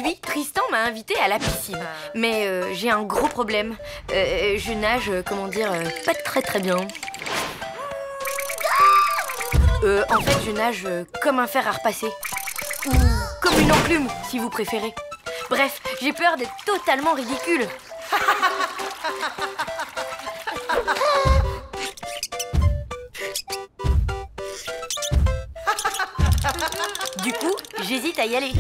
Aujourd'hui, Tristan m'a invité à la piscine. Mais j'ai un gros problème. Je nage, comment dire, pas très bien. En fait, je nage comme un fer à repasser. Ou comme une enclume, si vous préférez. Bref, j'ai peur d'être totalement ridicule. Du coup, j'hésite à y aller.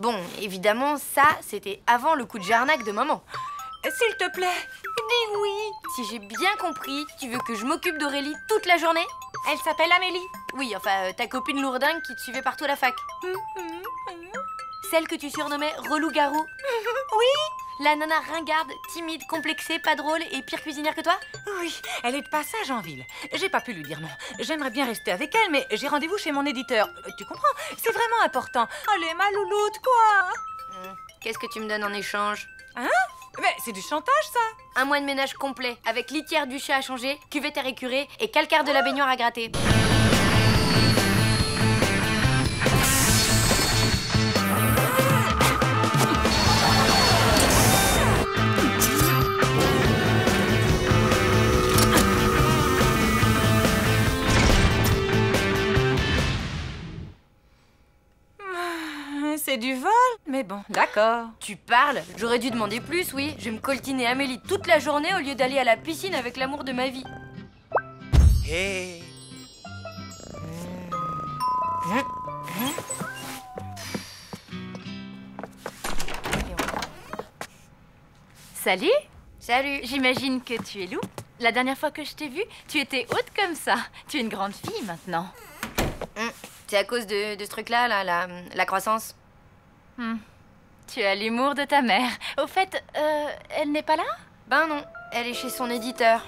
Bon, évidemment, ça, c'était avant le coup de jarnac de maman. S'il te plaît, dis oui. Si j'ai bien compris, tu veux que je m'occupe d'Aurélie toute la journée? Elle s'appelle Amélie. Oui, enfin, ta copine lourdingue qui te suivait partout à la fac. Celle que tu surnommais relou-garou. Oui. La nana ringarde, timide, complexée, pas drôle et pire cuisinière que toi? Oui, elle est de passage en ville. J'ai pas pu lui dire non. J'aimerais bien rester avec elle, mais j'ai rendez-vous chez mon éditeur. Tu comprends? C'est vraiment important. Allez, ma louloute, quoi. Qu'est-ce que tu me donnes en échange? Hein? Mais c'est du chantage, ça. Un mois de ménage complet, avec litière du chat à changer, cuvette à récurer et calcaire de la baignoire à gratter. C'est du vol, mais bon, d'accord. Tu parles? J'aurais dû demander plus, oui. Je vais me coltiner Amélie toute la journée au lieu d'aller à la piscine avec l'amour de ma vie. Hey. Salut! Salut. J'imagine que tu es Lou. La dernière fois que je t'ai vue, tu étais haute comme ça. Tu es une grande fille maintenant. C'est à cause de ce truc-là, la croissance. Tu as l'humour de ta mère. Au fait, elle n'est pas là? Ben non, elle est chez son éditeur.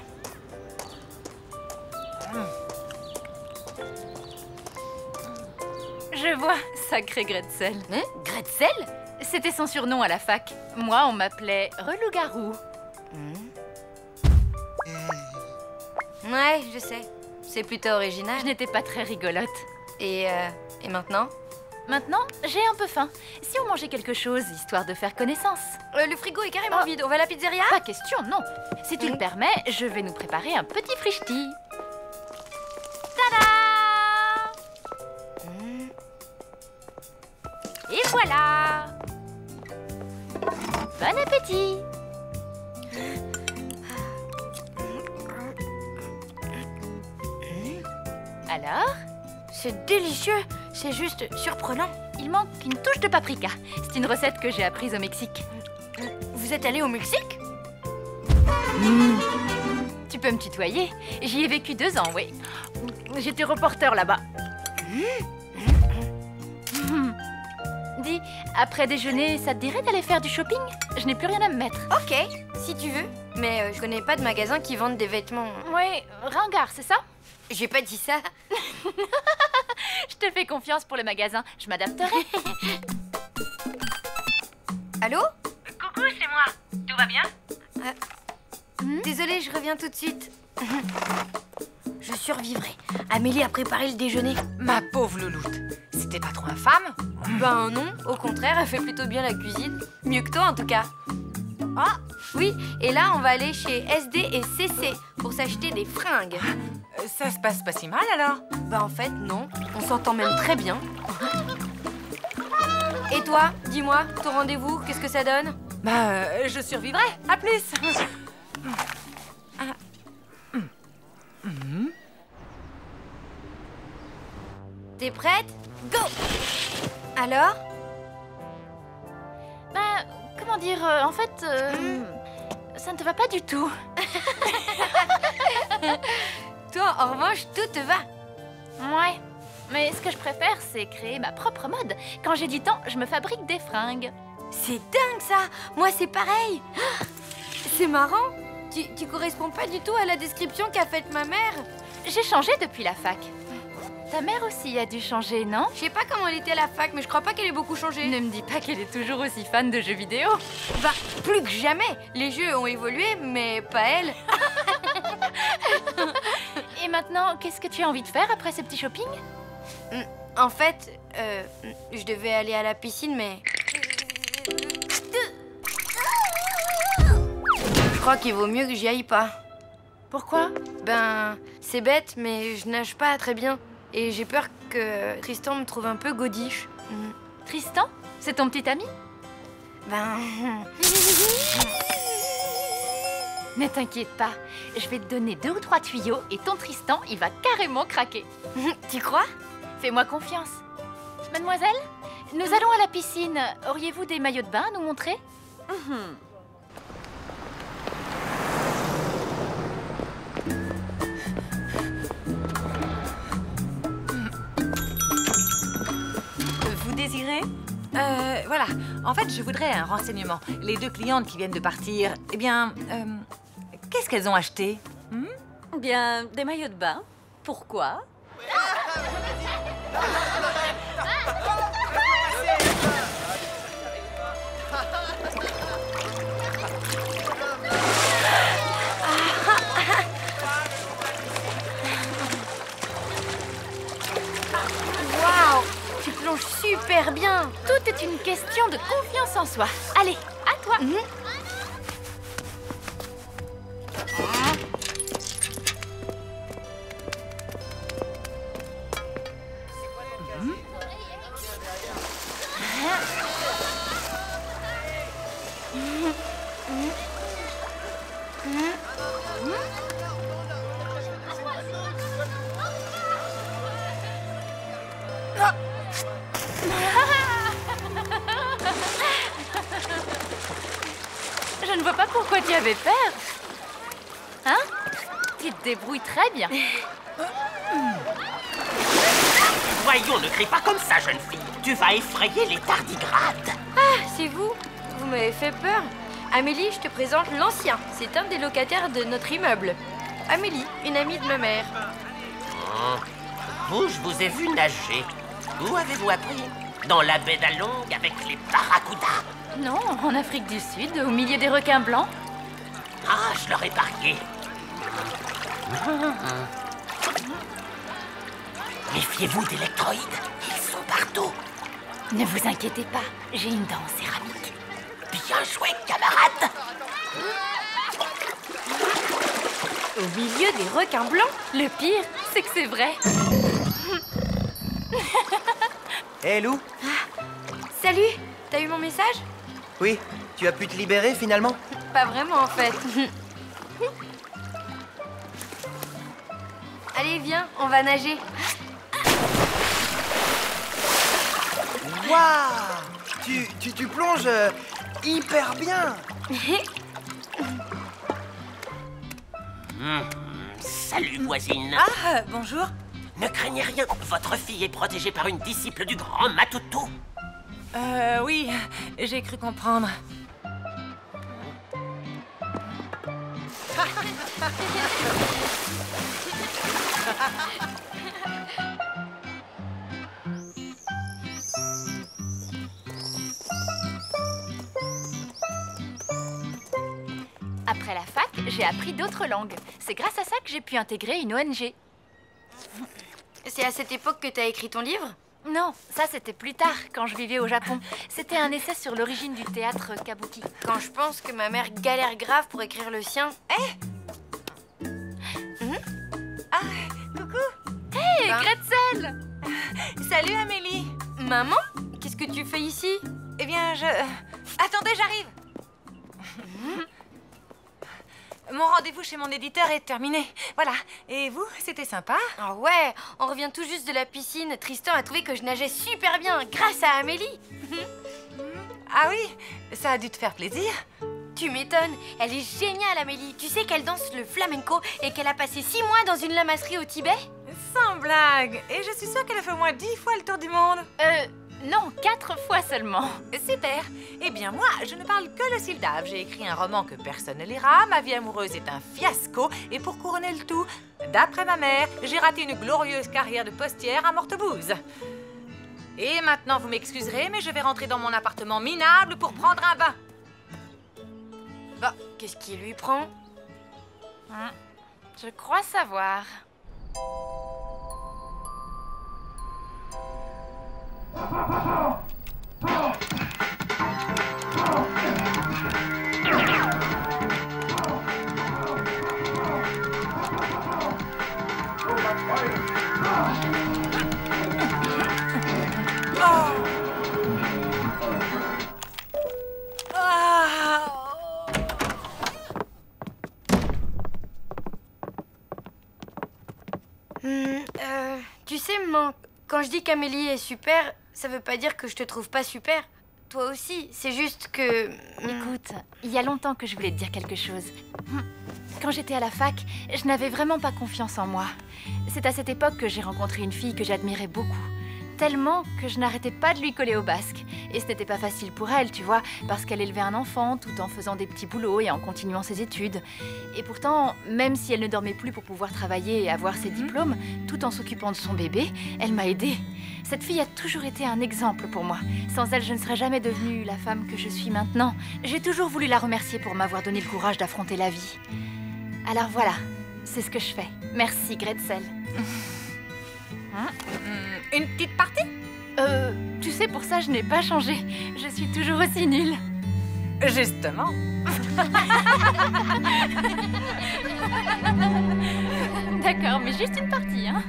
Je vois, sacré Gretzel. Gretzel? C'était son surnom à la fac. Moi, on m'appelait Relou-garou. Ouais, je sais. C'est plutôt original. Je n'étais pas très rigolote. Et maintenant? Maintenant, j'ai un peu faim. Si on mangeait quelque chose, histoire de faire connaissance. Le frigo est carrément vide. On va à la pizzeria? Pas question, non. Si tu le permets, je vais nous préparer un petit frichti. Tada! Et voilà! Bon appétit! Alors? C'est délicieux. C'est juste surprenant. Il manque une touche de paprika. C'est une recette que j'ai apprise au Mexique. Vous êtes allé au Mexique? Tu peux me tutoyer. J'y ai vécu 2 ans, oui. J'étais reporter là-bas. Dis, après déjeuner, ça te dirait d'aller faire du shopping? Je n'ai plus rien à me mettre. Ok, si tu veux. Mais je connais pas de magasin qui vendent des vêtements. Oui, ringard, c'est ça? J'ai pas dit ça. Je te fais confiance pour le magasin. Je m'adapterai. Allô? Coucou, c'est moi. Tout va bien? Désolée, je reviens tout de suite. Je survivrai. Amélie a préparé le déjeuner. Ma pauvre louloute. C'était pas trop infâme? Ben non, au contraire, elle fait plutôt bien la cuisine. Mieux que toi en tout cas. Ah, Oui, et là on va aller chez SD et CC pour s'acheter des fringues. ça se passe pas si mal alors? Ben en fait non, on s'entend même très bien. Et toi, dis-moi, ton rendez-vous, qu'est-ce que ça donne? Bah, je survivrai. À plus. T'es prête? Go! Alors? Bah, comment dire, en fait, ça ne te va pas du tout. Toi, en revanche, tout te va. Ouais, mais ce que je préfère, c'est créer ma propre mode. Quand j'ai du temps, je me fabrique des fringues. C'est dingue ça! Moi c'est pareil! C'est marrant! Tu corresponds pas du tout à la description qu'a faite ma mère. J'ai changé depuis la fac. Ta mère aussi a dû changer, non? Je sais pas comment elle était à la fac, mais je crois pas qu'elle ait beaucoup changé. Ne me dis pas qu'elle est toujours aussi fan de jeux vidéo. Bah, plus que jamais. Les jeux ont évolué, mais pas elle. Et maintenant, qu'est-ce que tu as envie de faire après ce petit shopping? En fait, je devais aller à la piscine, mais... Je crois qu'il vaut mieux que j'y aille pas. Pourquoi? Ben, c'est bête, mais je nage pas très bien. Et j'ai peur que Tristan me trouve un peu godiche. Tristan? C'est ton petit ami? Ben... Ne t'inquiète pas, je vais te donner 2 ou 3 tuyaux et ton Tristan, il va carrément craquer. Tu crois? Fais-moi confiance. Mademoiselle, nous allons à la piscine. Auriez-vous des maillots de bain à nous montrer? Vous désirez? Voilà. En fait, je voudrais un renseignement. Les 2 clientes qui viennent de partir, eh bien, qu'est-ce qu'elles ont acheté? Bien, des maillots de bain. Pourquoi? Waouh! Tu plonges super bien! Tout est une question de confiance en soi. Allez, à toi. Je ne vois pas pourquoi tu avais peur. Hein? Tu te débrouilles très bien. Voyons, ne crie pas comme ça, jeune fille. Tu vas effrayer les tardigrades. Ah, c'est vous? Vous m'avez fait peur. Amélie, je te présente l'ancien. C'est un des locataires de notre immeuble. Amélie, une amie de ma mère. Vous, je vous ai vu nager. Où avez-vous appris? Dans la baie d'Along avec les barracudas. Non, en Afrique du Sud, au milieu des requins blancs. Ah, je leur ai parié. Méfiez-vous d'électroïdes. Ils sont partout. Ne vous inquiétez pas, j'ai une dent en céramique. Bien joué, camarade. Au milieu des requins blancs? Le pire, c'est que c'est vrai. Hé, Lou? Salut! T'as eu mon message? Oui, tu as pu te libérer finalement? Pas vraiment, en fait. Allez, viens, on va nager. Waouh! Tu plonges hyper bien! Salut, voisine. Ah, bonjour. Ne craignez rien. Votre fille est protégée par une disciple du grand Matoutou. Oui, j'ai cru comprendre. Après la fac, j'ai appris d'autres langues. C'est grâce à ça que j'ai pu intégrer une ONG. C'est à cette époque que t'as écrit ton livre? Non, ça c'était plus tard, quand je vivais au Japon. C'était un essai sur l'origine du théâtre kabuki. Quand je pense que ma mère galère grave pour écrire le sien. Ah, coucou. Hé, Ben. Gretzel! Salut, Amélie. Maman? Qu'est-ce que tu fais ici? Eh bien, Attendez, j'arrive. Mon rendez-vous chez mon éditeur est terminé. Voilà. Et vous, c'était sympa? Ah ouais, on revient tout juste de la piscine. Tristan a trouvé que je nageais super bien grâce à Amélie. Ah oui, ça a dû te faire plaisir. Tu m'étonnes, elle est géniale Amélie. Tu sais qu'elle danse le flamenco et qu'elle a passé 6 mois dans une lamasserie au Tibet? Sans blague. Et je suis sûre qu'elle a fait au moins 10 fois le tour du monde. Non, 4 fois seulement. Super. Eh bien, moi, je ne parle que le syllabe. J'ai écrit un roman que personne ne lira. Ma vie amoureuse est un fiasco. Et pour couronner le tout, d'après ma mère, j'ai raté une glorieuse carrière de postière à Mortebouze. Et maintenant, vous m'excuserez, mais je vais rentrer dans mon appartement minable pour prendre un bain. Bah, qu'est-ce qui lui prend? Je crois savoir. Tu sais, maman, quand je dis qu'Amélie est super, ça veut pas dire que je te trouve pas super. Toi aussi, c'est juste que... Écoute, il y a longtemps que je voulais te dire quelque chose. Quand j'étais à la fac, je n'avais vraiment pas confiance en moi. C'est à cette époque que j'ai rencontré une fille que j'admirais beaucoup. Tellement que je n'arrêtais pas de lui coller au basque. Et ce n'était pas facile pour elle, tu vois, parce qu'elle élevait un enfant tout en faisant des petits boulots et en continuant ses études. Et pourtant, même si elle ne dormait plus pour pouvoir travailler et avoir ses diplômes, tout en s'occupant de son bébé, elle m'a aidée. Cette fille a toujours été un exemple pour moi. Sans elle, je ne serais jamais devenue la femme que je suis maintenant. J'ai toujours voulu la remercier pour m'avoir donné le courage d'affronter la vie. Alors voilà, c'est ce que je fais. Merci, Gretzel. Une petite partie? Tu sais, pour ça, je n'ai pas changé. Je suis toujours aussi nulle. Justement. D'accord, mais juste une partie, hein.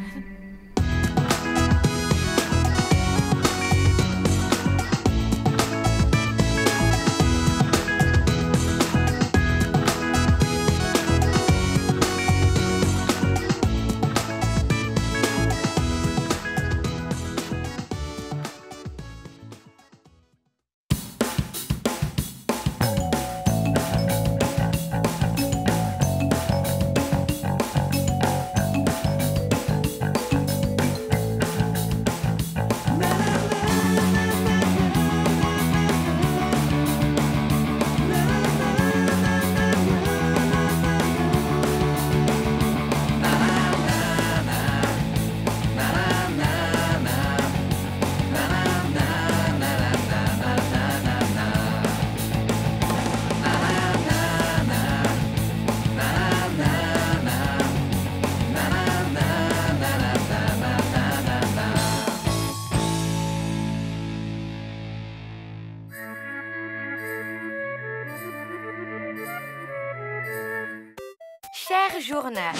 Cher journal,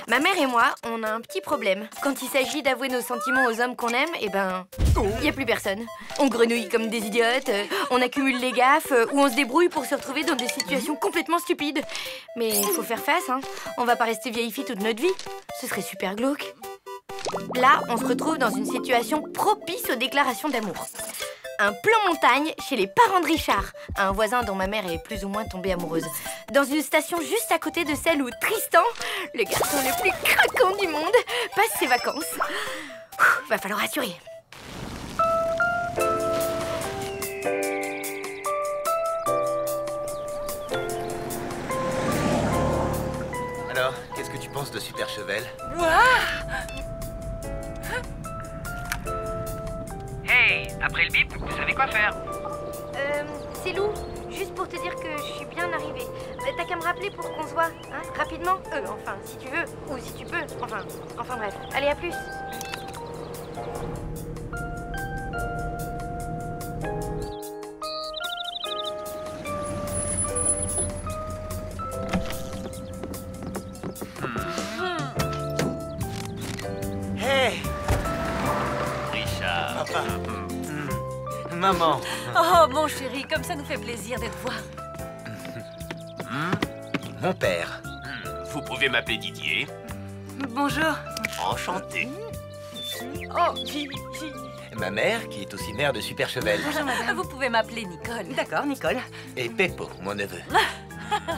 ma mère et moi, on a un petit problème. Quand il s'agit d'avouer nos sentiments aux hommes qu'on aime, eh ben, il n'y a plus personne. On grenouille comme des idiotes, on accumule les gaffes, ou on se débrouille pour se retrouver dans des situations complètement stupides. Mais il faut faire face, hein. On va pas rester vieille fille toute notre vie. Ce serait super glauque. Là, on se retrouve dans une situation propice aux déclarations d'amour. Un plan montagne chez les parents de Richard, un voisin dont ma mère est plus ou moins tombée amoureuse. Dans une station juste à côté de celle où Tristan, le garçon le plus craquant du monde, passe ses vacances. Va falloir assurer. Alors, qu'est-ce que tu penses de Super Chevel? Hey, après le bip, vous savez quoi faire? C'est Lou, juste pour te dire que je suis bien arrivée. T'as qu'à me rappeler pour qu'on se voit, hein, rapidement. Enfin, si tu veux, ou si tu peux. Enfin bref. Allez, à plus. Hey, Richard. papa. Maman. Oh, mon chéri, comme ça nous fait plaisir de te voir. Mon père. Vous pouvez m'appeler Didier. Bonjour. Enchanté. Oh, Ma mère, qui est aussi mère de Super Chevel. vous pouvez m'appeler Nicole. D'accord, Nicole. Et Peppo, mon neveu.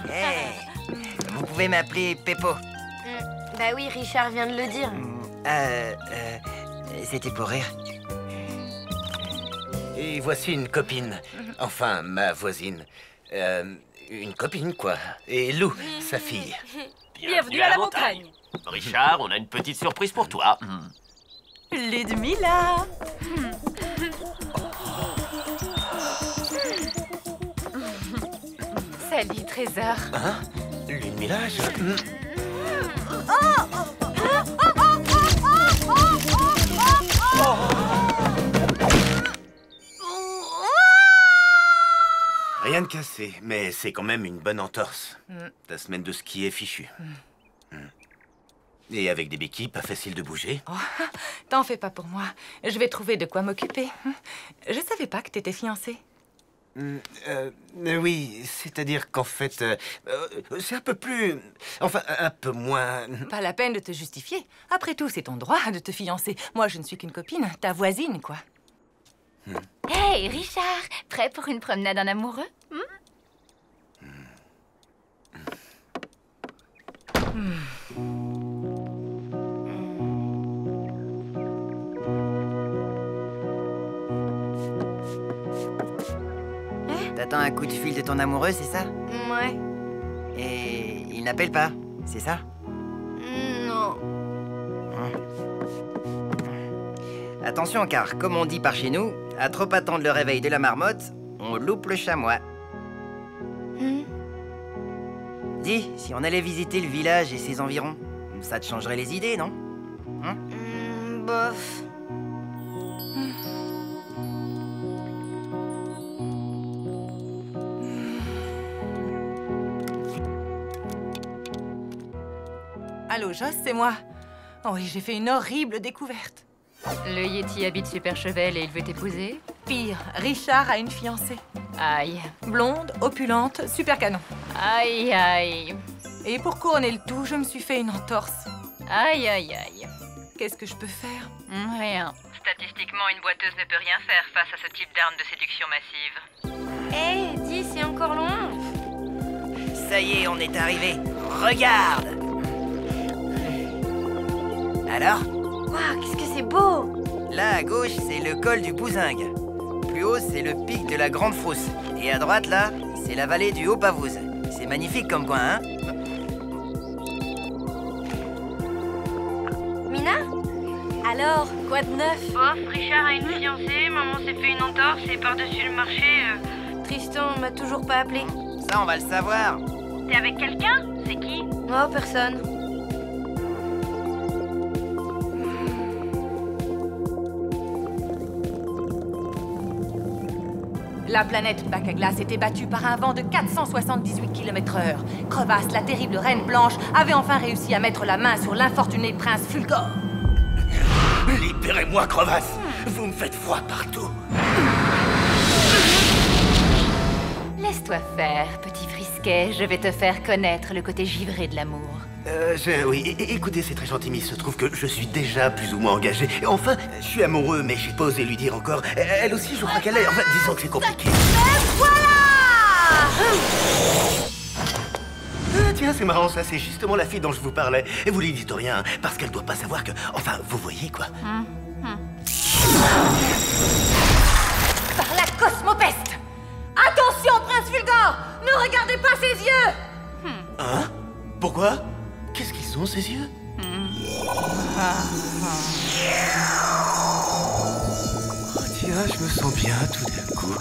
Hey, vous pouvez m'appeler Peppo. Bah oui, Richard vient de le dire. C'était pour rire. Et voici une copine. Enfin, ma voisine. Une copine, quoi. Et Lou, sa fille. Bienvenue à la montagne. Richard, on a une petite surprise pour toi. Ludmilla. Salut, Trésor. Hein? Ludmilla, je... Rien de cassé, mais c'est quand même une bonne entorse. Ta semaine de ski est fichue. Et avec des béquilles, pas facile de bouger. Oh, t'en fais pas pour moi. Je vais trouver de quoi m'occuper. Je savais pas que t'étais fiancée. Oui, c'est-à-dire qu'en fait, c'est un peu plus... Enfin, un peu moins... Pas la peine de te justifier. Après tout, c'est ton droit de te fiancer. Moi, je ne suis qu'une copine, ta voisine, quoi. Hey, Richard, prêt pour une promenade en amoureux? T'attends un coup de fil de ton amoureux, c'est ça? Ouais. Et il n'appelle pas, c'est ça? Non. Attention, car comme on dit par chez nous, à trop attendre le réveil de la marmotte, on loupe le chamois. Dis, si on allait visiter le village et ses environs, ça te changerait les idées, non? Bof. Allô, Joss, c'est moi. Oh oui, j'ai fait une horrible découverte. Le Yeti habite Super Chevel et il veut t'épouser? Pire, Richard a une fiancée. Aïe. Blonde, opulente, super canon. Aïe, aïe. Et pour couronner le tout, je me suis fait une entorse. Aïe, aïe, aïe. Qu'est-ce que je peux faire? Rien. Statistiquement, une boiteuse ne peut rien faire face à ce type d'arme de séduction massive. Hé, dis, c'est encore loin. Ça y est, on est arrivé. Regarde! Alors? Waouh, qu'est-ce que c'est beau! Là, à gauche, c'est le col du Bouzingue. Plus haut, c'est le pic de la Grande Frousse. Et à droite, là, c'est la vallée du Haut-Pavouze. C'est magnifique comme coin, hein? Mina? Alors, quoi de neuf? Bof, Richard a une fiancée, maman s'est fait une entorse et par-dessus le marché, Tristan m'a toujours pas appelé. Ça, on va le savoir. T'es avec quelqu'un? C'est qui? Oh, personne. La planète Bac à glace était battue par un vent de 478 km/h. Crevasse, la terrible reine blanche, avait enfin réussi à mettre la main sur l'infortuné prince Fulgor. Libérez-moi, crevasse! Vous me faites froid partout. Laisse-toi faire, petit frisquet. Je vais te faire connaître le côté givré de l'amour. Oui, écoutez, c'est très gentil, mais il se trouve que je suis déjà plus ou moins engagé. Et enfin, je suis amoureux, mais j'ai pas osé lui dire encore. Elle aussi, je crois qu'elle est... Enfin, disons que c'est compliqué. Tiens, c'est marrant, ça, c'est justement la fille dont je vous parlais. Et vous lui dites rien, hein, parce qu'elle doit pas savoir que... Enfin, vous voyez, quoi. Par la cosmopeste! Attention, prince Fulgor! Ne regardez pas ses yeux! Hein? Pourquoi? Qu'est-ce qu'ils ont, ces yeux? Oh, tiens, je me sens bien tout d'un coup.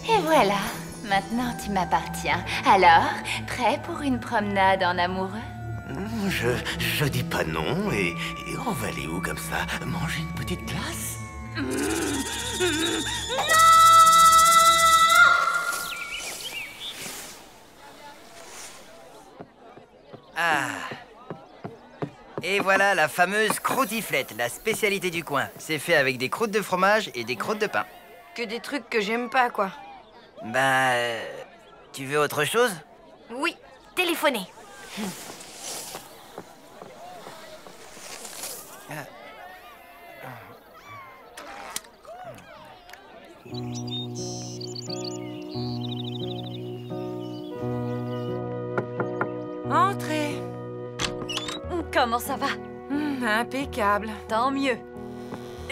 Et voilà, maintenant tu m'appartiens. Alors, prêt pour une promenade en amoureux? Je dis pas non, et on va aller où comme ça? Manger une petite glace? Ah. Et voilà la fameuse croûtiflette, la spécialité du coin. C'est fait avec des croûtes de fromage et des croûtes de pain. Que des trucs que j'aime pas, quoi. Bah... tu veux autre chose? Oui, téléphoner. Entrez. Comment ça va? Impeccable. Tant mieux.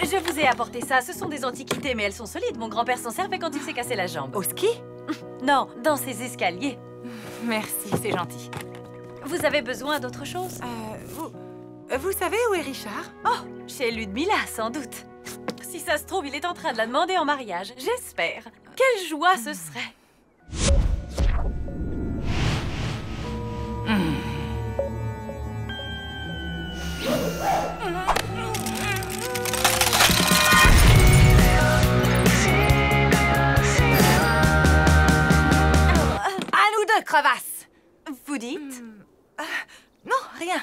Je vous ai apporté ça. Ce sont des antiquités, mais elles sont solides. Mon grand-père s'en servait quand il s'est cassé la jambe. Au ski? Non, dans ces escaliers. Merci, c'est gentil. Vous avez besoin d'autre chose? Vous savez où est Richard? Oh, chez Ludmilla, sans doute. Si ça se trouve, il est en train de la demander en mariage. J'espère. Quelle joie ce serait. dites? Non, rien.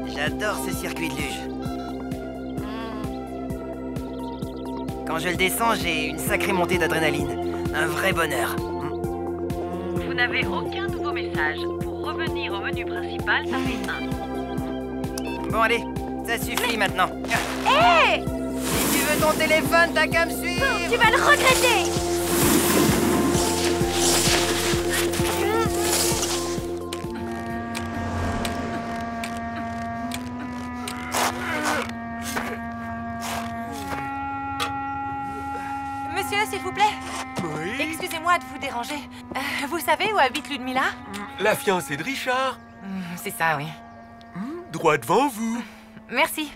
J'adore ce circuit de luge. Quand je le descends, j'ai une sacrée montée d'adrénaline. Un vrai bonheur. Vous n'avez aucun nouveau message. Pour revenir au menu principal, tapez 1. Bon, allez, ça suffit maintenant. Hé! Si tu veux ton téléphone, t'as qu'à me suivre. Tu vas le regretter! Monsieur, s'il vous plaît. Oui. Excusez-moi de vous déranger. Vous savez où habite Ludmilla? La fiancée de Richard. C'est ça, oui. Droit devant vous. Merci.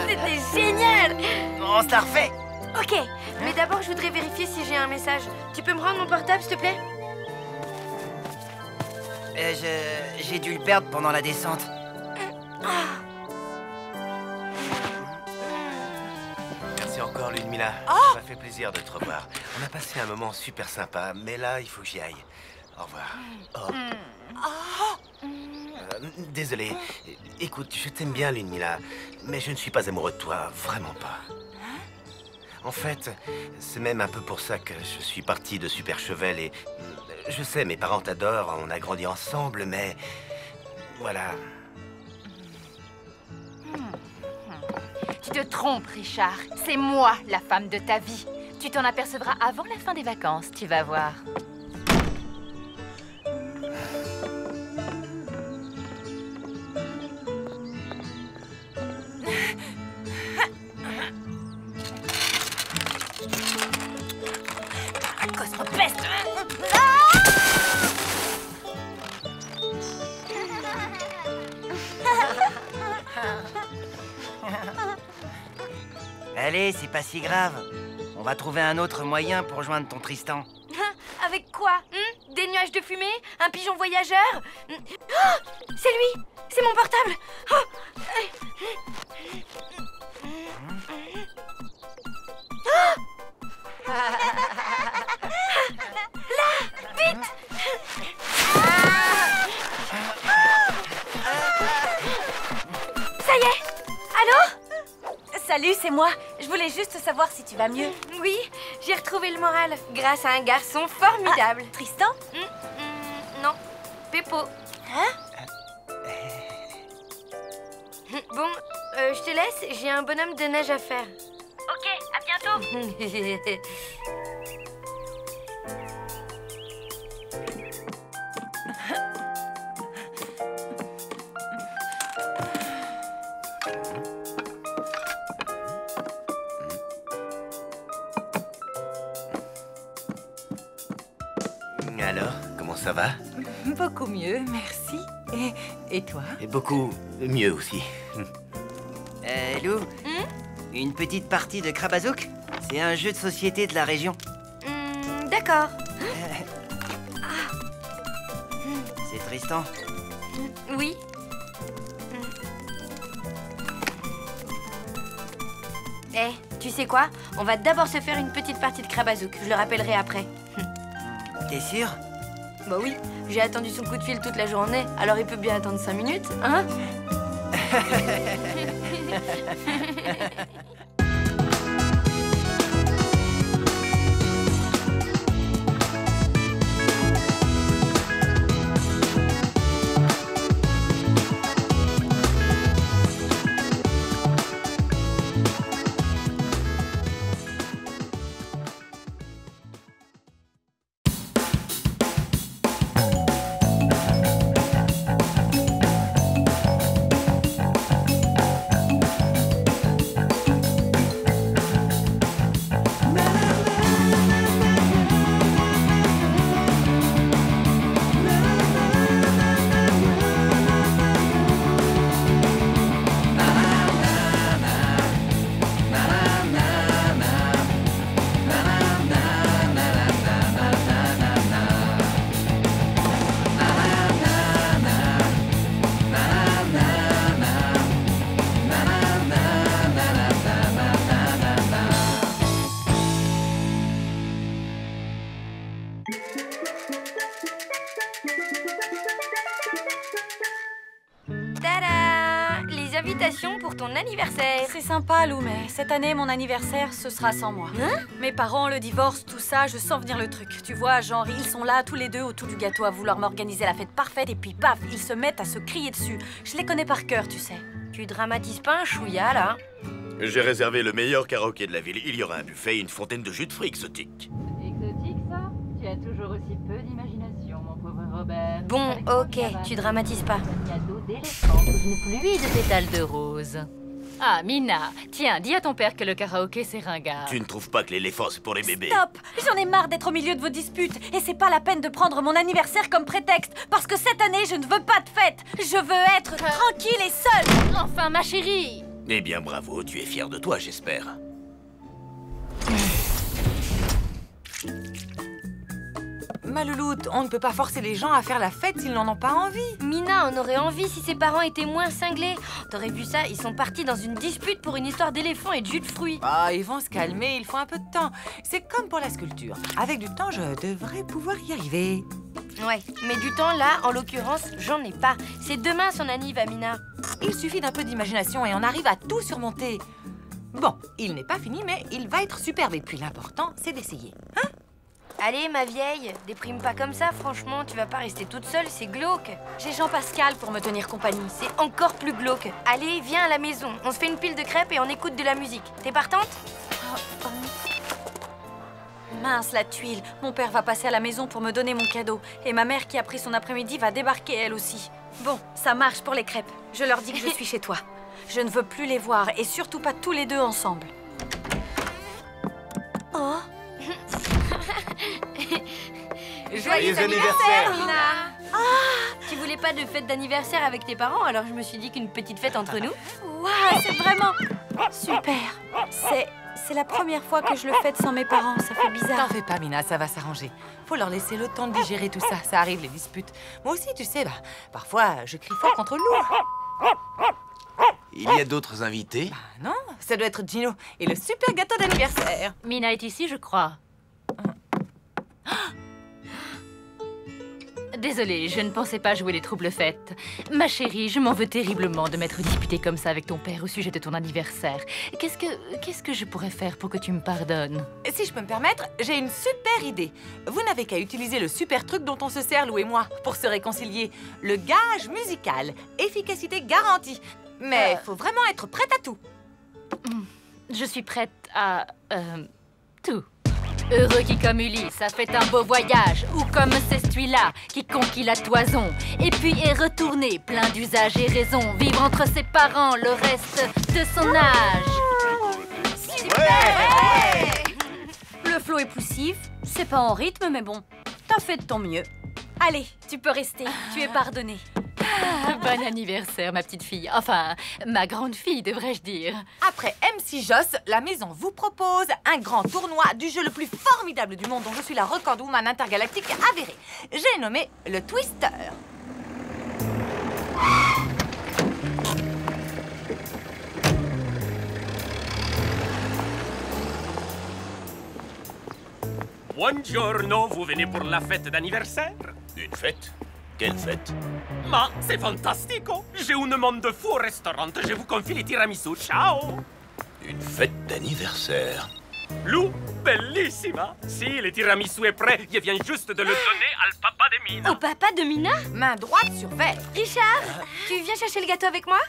C'était génial! On se la refait. Ok, mais d'abord je voudrais vérifier si j'ai un message. Tu peux me rendre mon portable, s'il te plaît? J'ai dû le perdre pendant la descente. Merci encore, Ludmilla. Ça m'a fait plaisir de te revoir. On a passé un moment super sympa, mais là, il faut que j'y aille. Au revoir. Désolé. Écoute, je t'aime bien, Ludmilla, mais je ne suis pas amoureux de toi, vraiment pas. En fait, c'est même un peu pour ça que je suis parti de Super Chevel et... Je sais, mes parents t'adorent, on a grandi ensemble, mais... Voilà. Tu te trompes, Richard. C'est moi, la femme de ta vie. Tu t'en apercevras avant la fin des vacances, tu vas voir. Cosmopeste. Allez, c'est pas si grave. On va trouver un autre moyen pour joindre ton Tristan. Avec quoi? Des nuages de fumée? Un pigeon voyageur? Oh, c'est lui! C'est mon portable! Oh. Là! Vite! Ça y est! Allô? Salut, c'est moi. Je voulais juste savoir si tu vas mieux. Oui, j'ai retrouvé le moral grâce à un garçon formidable. Tristan? Non, Peppo. Bon, je te laisse, j'ai un bonhomme de neige à faire. Ok, à bientôt. Alors, comment ça va? Beaucoup mieux, merci. Et toi? Et beaucoup mieux aussi. Lou, une petite partie de Krabazouk? C'est un jeu de société de la région. D'accord. C'est Tristan. Oui. Eh, tu sais quoi? On va d'abord se faire une petite partie de Krabazouk. Je le rappellerai après. T'es sûr? Bah oui, j'ai attendu son coup de fil toute la journée, alors il peut bien attendre 5 minutes, hein? anniversaire. C'est sympa, Lou, mais cette année, mon anniversaire, ce sera sans moi. Hein? Mes parents, le divorce, tout ça, je sens venir le truc. Tu vois, genre, ils sont là tous les deux autour du gâteau à vouloir m'organiser la fête parfaite et puis paf, ils se mettent à se crier dessus. Je les connais par cœur, tu sais. Tu dramatises pas un chouïa, là? J'ai réservé le meilleur karaoké de la ville. Il y aura un buffet et une fontaine de jus de fruits exotiques. Exotique, ça? Tu as toujours aussi peu d'imagination, mon pauvre Robert. Bon, ok, tu dramatises pas. Pluie de pétales de rose. Ah, Mina, tiens, dis à ton père que le karaoké, c'est ringard. Tu ne trouves pas que l'éléphant, c'est pour les bébés? Stop! J'en ai marre d'être au milieu de vos disputes. Et c'est pas la peine de prendre mon anniversaire comme prétexte. Parce que cette année, je ne veux pas de fête. Je veux être tranquille et seule. Enfin, ma chérie! Eh bien, bravo, tu es fier de toi, j'espère. Ma louloute, on ne peut pas forcer les gens à faire la fête s'ils n'en ont pas envie. Mina en aurait envie si ses parents étaient moins cinglés. T'aurais vu ça, ils sont partis dans une dispute pour une histoire d'éléphant et de jus de fruits. Ah, ils vont se calmer, il faut un peu de temps. C'est comme pour la sculpture. Avec du temps, je devrais pouvoir y arriver. Ouais, mais du temps là, en l'occurrence, j'en ai pas. C'est demain son anniv, Mina. Il suffit d'un peu d'imagination et on arrive à tout surmonter. Bon, il n'est pas fini, mais il va être superbe. Et puis l'important, c'est d'essayer. Hein? Allez, ma vieille, déprime pas comme ça, franchement, tu vas pas rester toute seule, c'est glauque. J'ai Jean-Pascal pour me tenir compagnie. C'est encore plus glauque. Allez, viens à la maison, on se fait une pile de crêpes et on écoute de la musique. T'es partante? Mince, la tuile. Mon père va passer à la maison pour me donner mon cadeau. Et ma mère, qui a pris son après-midi, va débarquer elle aussi. Bon, ça marche pour les crêpes. Je leur dis que je suis chez toi. Je ne veux plus les voir, et surtout pas tous les deux ensemble. Oh! Joyeux anniversaire, Mina! Tu voulais pas de fête d'anniversaire avec tes parents, alors je me suis dit qu'une petite fête entre nous. Waouh, c'est vraiment super. C'est la première fois que je le fête sans mes parents, ça fait bizarre. T'en fais pas, Mina, ça va s'arranger. Faut leur laisser le temps de digérer tout ça. Ça arrive, les disputes. Moi aussi, tu sais, parfois, je crie fort contre le lourd. Il y a d'autres invités? Non, ça doit être Gino et le super gâteau d'anniversaire. Mina est ici, je crois. Désolée, je ne pensais pas jouer les troubles fêtes. Ma chérie, je m'en veux terriblement de m'être disputée comme ça avec ton père au sujet de ton anniversaire. Qu'est-ce que je pourrais faire pour que tu me pardonnes? Si je peux me permettre, j'ai une super idée. Vous n'avez qu'à utiliser le super truc dont on se sert, Lou et moi, pour se réconcilier. Le gage musical. Efficacité garantie. Mais faut vraiment être prête à tout. Je suis prête à... tout. Heureux qui comme Ulysse a fait un beau voyage, ou comme celui-là qui conquit la toison, et puis est retourné plein d'usage et raison, vivre entre ses parents le reste de son âge. Super! Le flot est poussif, c'est pas en rythme, mais bon, t'as fait de ton mieux. Allez, tu peux rester, tu es pardonnée. Bon anniversaire, ma petite fille. Enfin, ma grande fille, devrais-je dire. Après MC Joss, la maison vous propose un grand tournoi du jeu le plus formidable du monde dont je suis la record woman intergalactique avérée. J'ai nommé le Twister. Buongiorno, vous venez pour la fête d'anniversaire? Une fête? Quelle fête? Ma, c'est fantastico! J'ai un monde fou au restaurant, je vous confie les tiramisu, ciao! Une fête d'anniversaire? Lou, bellissima! Si, le tiramisu est prêt, je viens juste de le donner al papa de Mina. Au papa de Mina? Main droite sur verre. Richard, tu viens chercher le gâteau avec moi?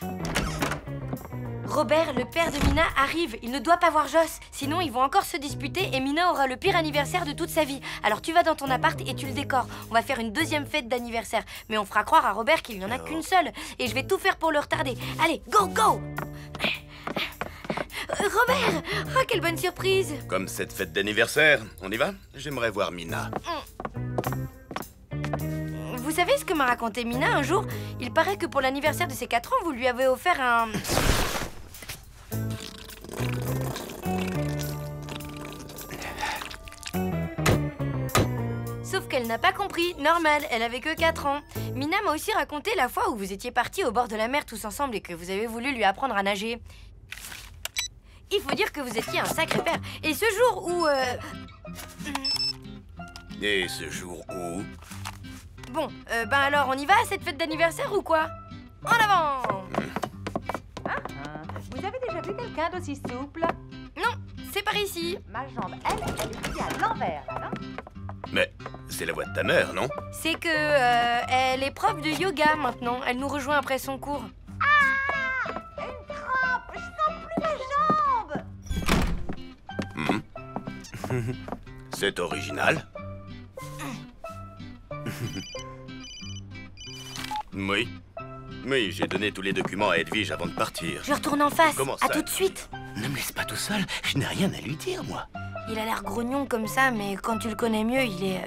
Robert, le père de Mina, arrive. Il ne doit pas voir Joss. Sinon, ils vont encore se disputer et Mina aura le pire anniversaire de toute sa vie. Alors tu vas dans ton appart et tu le décores. On va faire une deuxième fête d'anniversaire. Mais on fera croire à Robert qu'il n'y en a qu'une seule. Et je vais tout faire pour le retarder. Allez, go, go! Robert! Oh, quelle bonne surprise! Comme cette fête d'anniversaire, on y va? J'aimerais voir Mina. Vous savez ce que m'a raconté Mina un jour? Il paraît que pour l'anniversaire de ses 4 ans, vous lui avez offert un... Sauf qu'elle n'a pas compris, normal, elle avait que 4 ans. Mina m'a aussi raconté la fois où vous étiez partis au bord de la mer tous ensemble et que vous avez voulu lui apprendre à nager. Il faut dire que vous étiez un sacré père. Et ce jour où... Et ce jour où? Bon, ben alors on y va à cette fête d'anniversaire ou quoi? En avant! Vous avez déjà vu quelqu'un d'aussi souple? Non, c'est par ici. Ma jambe, elle est pliée à l'envers, là, non? Mais c'est la voix de ta mère, non? C'est que elle est prof de yoga maintenant. Elle nous rejoint après son cours. Ah! Une crampe! Je sens plus ma jambe! C'est original. Oui. Oui, j'ai donné tous les documents à Edwige avant de partir. Je retourne en face. Comment À ça? tout de suite. Ne me laisse pas tout seul, je n'ai rien à lui dire, moi. Il a l'air grognon comme ça, mais quand tu le connais mieux, il est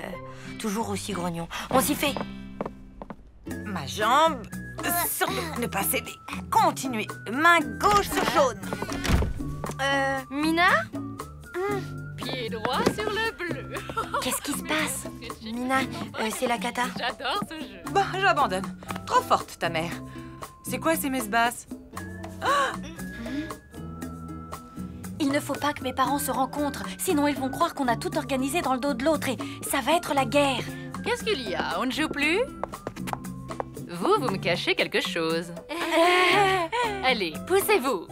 toujours aussi grognon. On s'y fait. Ma jambe. Surtout ne pas céder. Continuez. Main gauche sur jaune. Mina? Pied droit sur le bleu. Qu'est-ce qui se passe? Mina, c'est la cata. J'adore ce jeu. Bon, j'abandonne. Trop forte, ta mère. C'est quoi ces messes basses? Il ne faut pas que mes parents se rencontrent, sinon ils vont croire qu'on a tout organisé dans le dos de l'autre et ça va être la guerre. Qu'est-ce qu'il y a? On ne joue plus? Vous me cachez quelque chose. Allez, poussez-vous.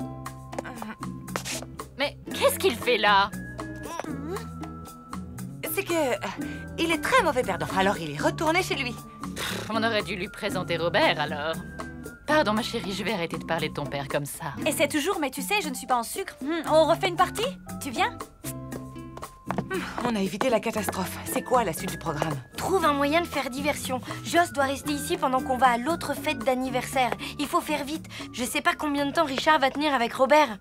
Mais qu'est-ce qu'il fait là? C'est que... il est très mauvais perdant, alors il est retourné chez lui. On aurait dû lui présenter Robert, alors. Pardon, ma chérie, je vais arrêter de parler de ton père comme ça. Et c'est toujours, mais tu sais, je ne suis pas en sucre. On refait une partie? Tu viens? On a évité la catastrophe. C'est quoi la suite du programme? Trouve un moyen de faire diversion. Joss doit rester ici pendant qu'on va à l'autre fête d'anniversaire. Il faut faire vite. Je sais pas combien de temps Richard va tenir avec Robert.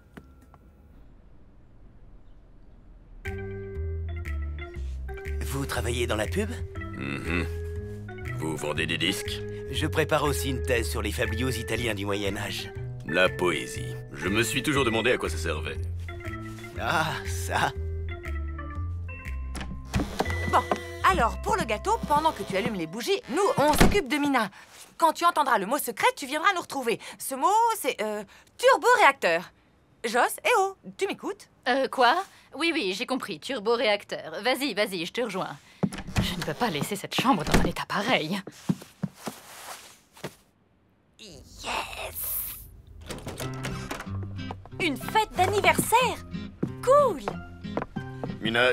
Vous travaillez dans la pub? Vous vendez des disques? Je prépare aussi une thèse sur les fabliaux italiens du Moyen-Âge. La poésie. Je me suis toujours demandé à quoi ça servait. Ah, ça. Bon, alors, pour le gâteau, pendant que tu allumes les bougies, nous, on s'occupe de Mina. Quand tu entendras le mot secret, tu viendras nous retrouver. Ce mot, c'est turboréacteur. Joss, oh, tu m'écoutes? Quoi? Oui, j'ai compris. Turboréacteur. Vas-y, je te rejoins. Je ne peux pas laisser cette chambre dans un état pareil. Yes! Une fête d'anniversaire! Cool! Mina,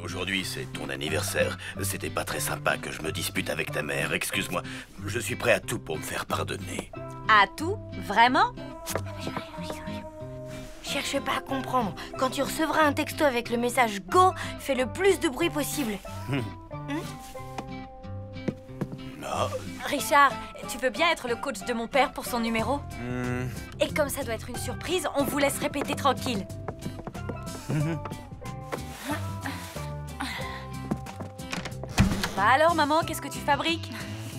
aujourd'hui c'est ton anniversaire. C'était pas très sympa que je me dispute avec ta mère. Excuse-moi. Je suis prêt à tout pour me faire pardonner. À tout? Vraiment? Cherche pas à comprendre. Quand tu recevras un texto avec le message Go, fais le plus de bruit possible. Non. Richard, tu veux bien être le coach de mon père pour son numéro? Et comme ça doit être une surprise, on vous laisse répéter tranquille. Bah alors, maman, qu'est-ce que tu fabriques?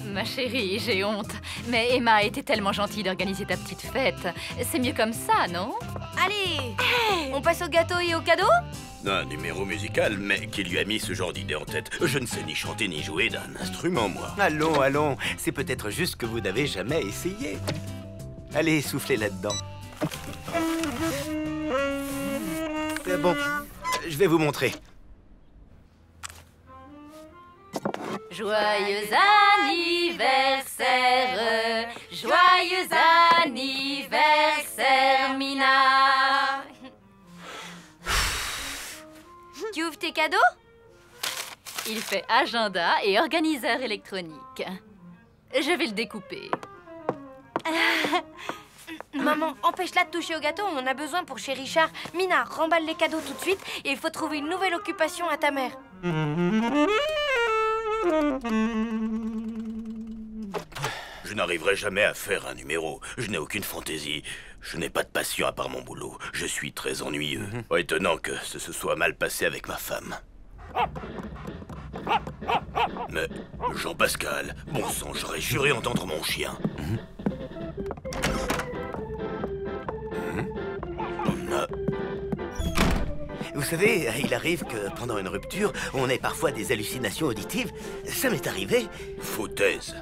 Ma chérie, j'ai honte. Mais Emma a été tellement gentille d'organiser ta petite fête. C'est mieux comme ça, non? Allez, on passe au gâteau et au cadeau? Un numéro musical, mais qui lui a mis ce genre d'idée en tête? Je ne sais ni chanter ni jouer d'un instrument, moi. Allons. C'est peut-être juste que vous n'avez jamais essayé. Allez, soufflez là-dedans. Bon, je vais vous montrer. Joyeux anniversaire, joyeux anniversaire, Mina. Tu ouvres tes cadeaux? Il fait agenda et organiseur électronique. Je vais le découper. Maman, empêche-la de toucher au gâteau, on en a besoin pour chez Richard. Mina, remballe les cadeaux tout de suite et il faut trouver une nouvelle occupation à ta mère. Je n'arriverai jamais à faire un numéro. Je n'ai aucune fantaisie. Je n'ai pas de passion à part mon boulot. Je suis très ennuyeux. Étonnant que ce se soit mal passé avec ma femme. Mais, Jean-Pascal, bon sang, j'aurais juré entendre mon chien. Vous savez, il arrive que pendant une rupture, on ait parfois des hallucinations auditives. Ça m'est arrivé. Foutaise.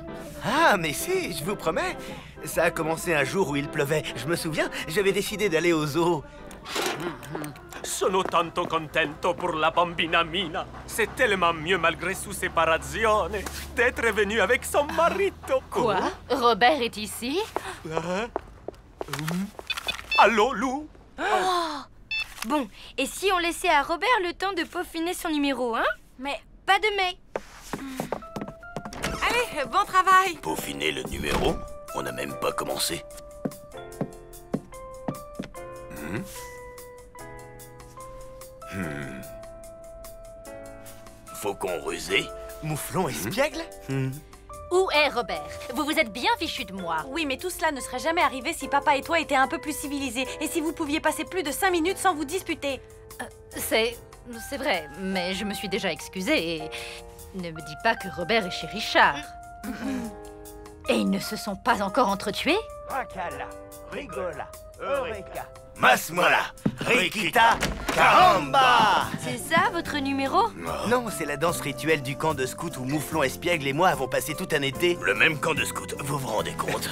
Ah, mais si, je vous promets. Ça a commencé un jour où il pleuvait. Je me souviens, j'avais décidé d'aller au zoo. Sono tanto contento pour la bambina Mina. C'est tellement mieux malgré sua separazione d'être venu avec son marito. Quoi? Robert est ici? Allô, Lou? Bon, et si on laissait à Robert le temps de peaufiner son numéro, hein? Mais Pas de mais. Allez, bon travail. Peaufiner le numéro? On n'a même pas commencé. Faucon rusé? Mouflon espiègle? Où est Robert? Vous vous êtes bien fichu de moi. Oui, mais tout cela ne serait jamais arrivé si papa et toi étaient un peu plus civilisés et si vous pouviez passer plus de 5 minutes sans vous disputer. C'est vrai, mais je me suis déjà excusée et... Ne me dis pas que Robert est chez Richard. Et ils ne se sont pas encore entretués? Racala, rigola, eureka, masmola, rikita, caramba! C'est ça, votre numéro? Non, c'est la danse rituelle du camp de scout où Mouflon espiègle et moi avons passé tout un été. Le même camp de scout, vous vous rendez compte?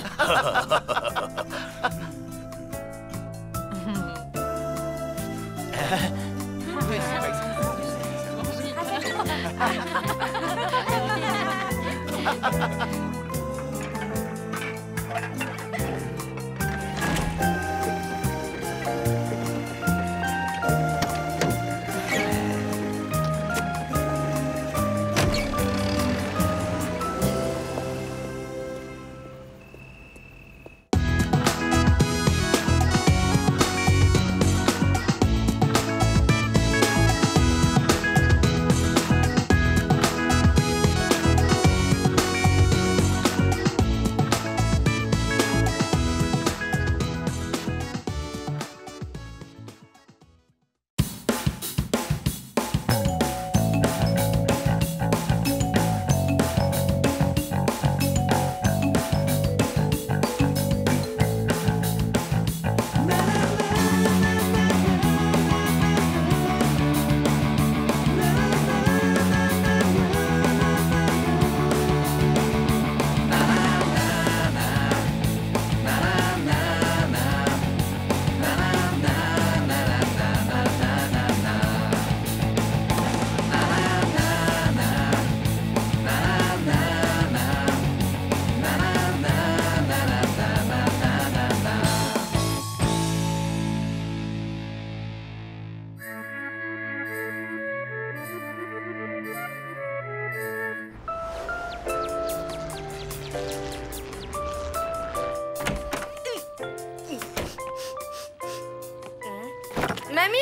Mamie?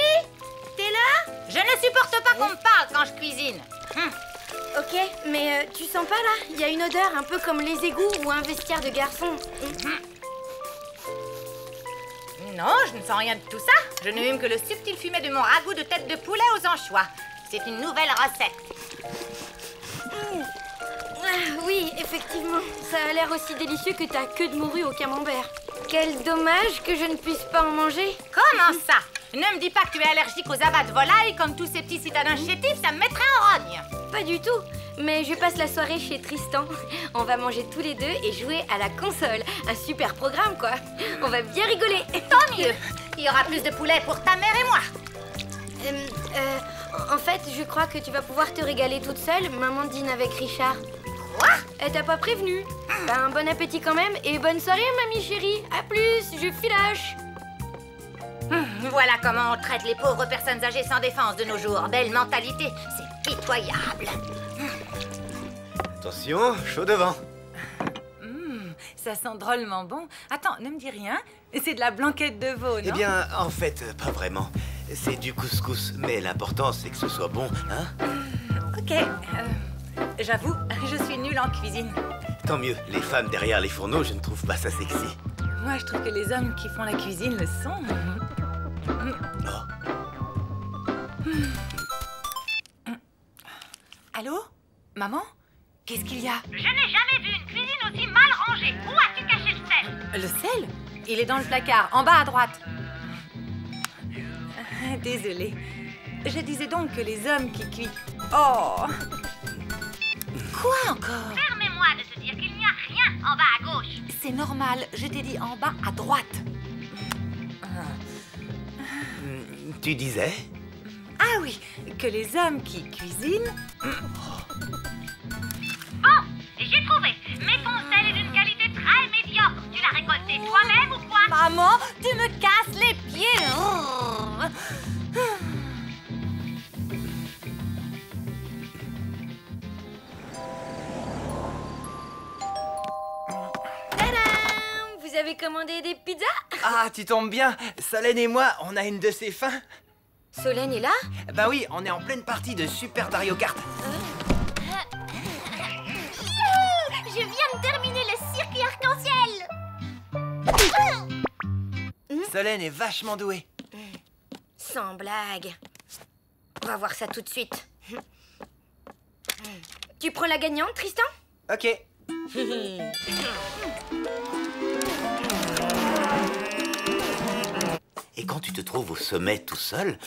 T'es là? Je ne supporte pas qu'on me parle quand je cuisine. Ok, mais tu sens pas là? Il y a une odeur un peu comme les égouts ou un vestiaire de garçon. Non, je ne sens rien de tout ça. Je ne hume que le subtil fumet de mon ragoût de tête de poulet aux anchois. C'est une nouvelle recette. Ah, oui, effectivement. Ça a l'air aussi délicieux que ta queue de morue au camembert. Quel dommage que je ne puisse pas en manger. Comment ça? Ne me dis pas que tu es allergique aux abats de volaille comme tous ces petits citadins chétifs, ça me mettrait en rogne. Pas du tout. Mais je passe la soirée chez Tristan. On va manger tous les deux et jouer à la console. Un super programme, quoi. On va bien rigoler. Tant mieux. Il y aura plus de poulet pour ta mère et moi. En fait, je crois que tu vas pouvoir te régaler toute seule. Maman dîne avec Richard. Quoi? Elle t'a pas prévenu. Ben, bon appétit quand même et bonne soirée, mamie chérie. À plus, je filoche. Voilà comment on traite les pauvres personnes âgées sans défense de nos jours. Belle mentalité, c'est pitoyable. Attention, chaud devant. Ça sent drôlement bon. Attends, ne me dis rien. C'est de la blanquette de veau, non? Eh bien, en fait, pas vraiment. C'est du couscous, mais l'important, c'est que ce soit bon, hein? Ok. J'avoue, je suis nulle en cuisine. Tant mieux, les femmes derrière les fourneaux, je ne trouve pas ça sexy. Moi, je trouve que les hommes qui font la cuisine le sont. Allô? Maman? Qu'est-ce qu'il y a? Je n'ai jamais vu une cuisine aussi mal rangée. Où as-tu caché le sel? Le sel? Il est dans le placard, en bas à droite. Désolée. Je disais donc que les hommes qui cuisent... Oh! Quoi encore? Permets-moi de te dire qu'il n'y a rien en bas à gauche. C'est normal, je t'ai dit en bas à droite. Tu disais? Ah oui, que les hommes qui cuisinent... Bon, j'ai trouvé. Mais ton sel est d'une qualité très médiocre. Tu l'as récolté toi-même ou quoi? Maman, tu me casses les pieds. Tadam! Vous avez commandé des pizzas? Ah, tu tombes bien. Solène et moi, on a une de ces fins. Solène est là? Bah oui, on est en pleine partie de Super Mario Kart. Je viens de terminer le circuit arc-en-ciel. Solène est vachement douée. Sans blague. On va voir ça tout de suite. Tu prends la gagnante, Tristan? Ok. Et quand tu te trouves au sommet tout seul,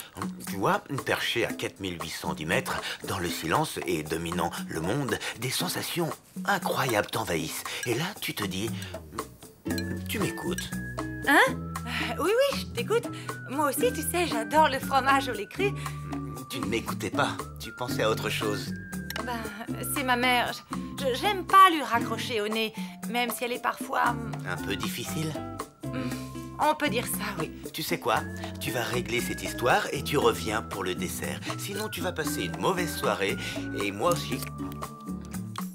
tu vois, perché à 4810 mètres, dans le silence et dominant le monde, des sensations incroyables t'envahissent. Et là, tu te dis, tu m'écoutes. Hein? Oui, oui, je t'écoute. Moi aussi, tu sais, j'adore le fromage au lait cru. Tu ne m'écoutais pas, tu pensais à autre chose. Ben, c'est ma mère. J'aime pas lui raccrocher au nez, même si elle est parfois... Un peu difficile? On peut dire ça, oui. Tu sais quoi? Tu vas régler cette histoire et tu reviens pour le dessert. Sinon, tu vas passer une mauvaise soirée et moi aussi.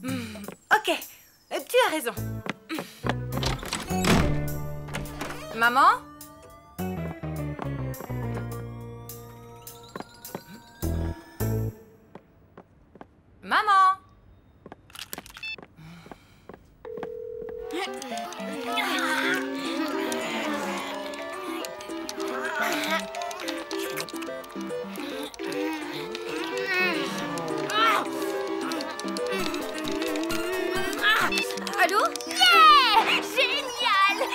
Ok, tu as raison. Maman? Maman? Allô? Yeah! Génial! Yeah!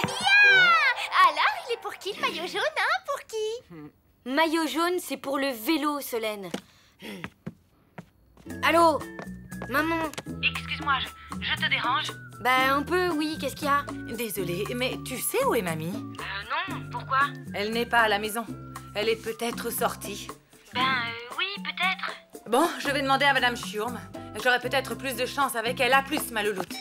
Alors, il est pour qui le maillot jaune, hein? Pour qui? Maillot jaune, c'est pour le vélo, Solène. Allô? Maman? Excuse-moi, je te dérange? Bah, un peu, oui. Qu'est-ce qu'il y a? Désolée, mais tu sais où est mamie? Non, pourquoi? Elle n'est pas à la maison. Elle est peut-être sortie. Oui, peut-être. Bon, je vais demander à Madame Schurm. J'aurai peut-être plus de chance avec elle. À plus, ma louloute.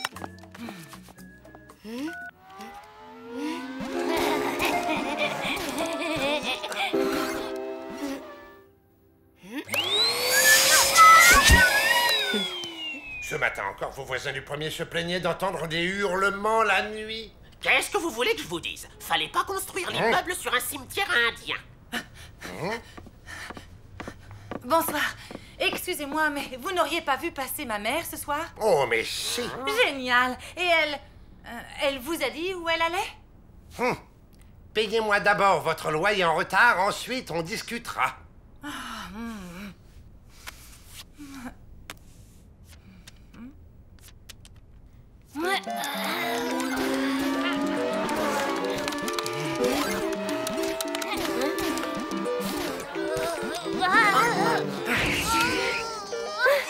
Ce matin encore, vos voisins du premier se plaignaient d'entendre des hurlements la nuit. Qu'est-ce que vous voulez que je vous dise? Fallait pas construire l'immeuble sur un cimetière indien. Bonsoir. Excusez-moi, mais vous n'auriez pas vu passer ma mère ce soir? Oh, mais si. Génial. Et elle vous a dit où elle allait? Payez-moi d'abord votre loyer en retard, ensuite on discutera.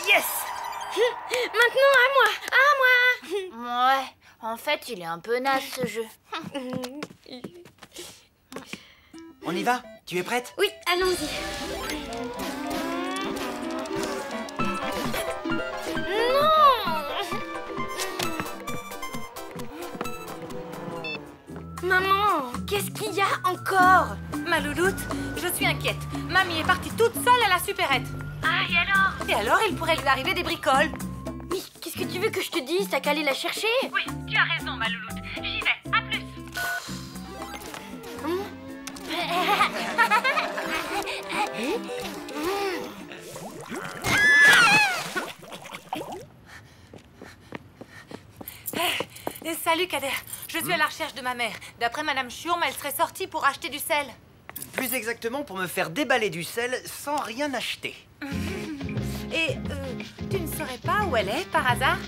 Yes! Maintenant, à moi! À moi! Ouais, en fait, il est un peu naze, ce jeu. On y va? Tu es prête? Oui, allons-y. Maman, qu'est-ce qu'il y a encore? Ma louloute, je suis inquiète. Mamie est partie toute seule à la supérette. Ah, et alors? Et alors, il pourrait lui arriver des bricoles. Mais qu'est-ce que tu veux que je te dise? T'as qu'à aller la chercher? Oui, tu as raison, ma louloute. J'y vais, à plus. Salut, Kader. Je suis à la recherche de ma mère. D'après Madame Schurm, elle serait sortie pour acheter du sel. Plus exactement pour me faire déballer du sel sans rien acheter. Et tu ne saurais pas où elle est, par hasard?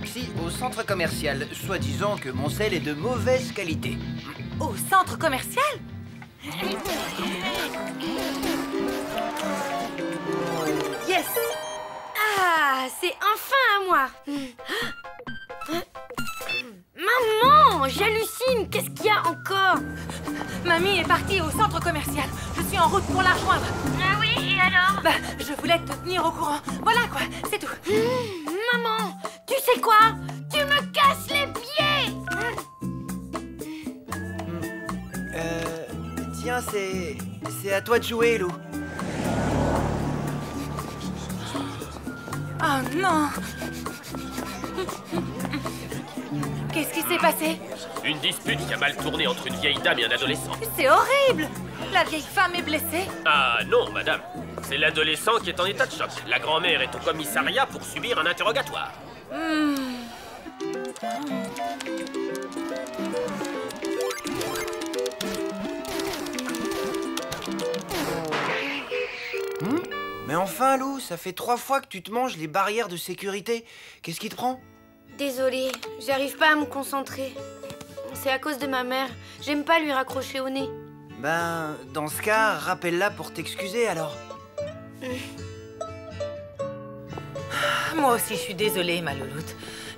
Si, au centre commercial, soi-disant que mon sel est de mauvaise qualité. Au centre commercial? Yes! Ah, c'est enfin à moi! Maman, j'hallucine! Qu'est-ce qu'il y a encore? Mamie est partie au centre commercial. Je suis en route pour la rejoindre. Ah oui, et alors? Bah, je voulais te tenir au courant. Voilà quoi, c'est tout. Maman, tu sais quoi? Tu me casses les pieds! Tiens, c'est à toi de jouer, Lou. Oh non! Qu'est-ce qui s'est passé? Une dispute qui a mal tourné entre une vieille dame et un adolescent. C'est horrible! La vieille femme est blessée? Ah non, madame. C'est l'adolescent qui est en état de choc. La grand-mère est au commissariat pour subir un interrogatoire. Mais enfin, Lou, ça fait 3 fois que tu te manges les barrières de sécurité. Qu'est-ce qui te prend? Désolée, j'arrive pas à me concentrer. C'est à cause de ma mère. J'aime pas lui raccrocher au nez. Ben, dans ce cas, rappelle-la pour t'excuser, alors. Moi aussi, je suis désolée, ma louloute.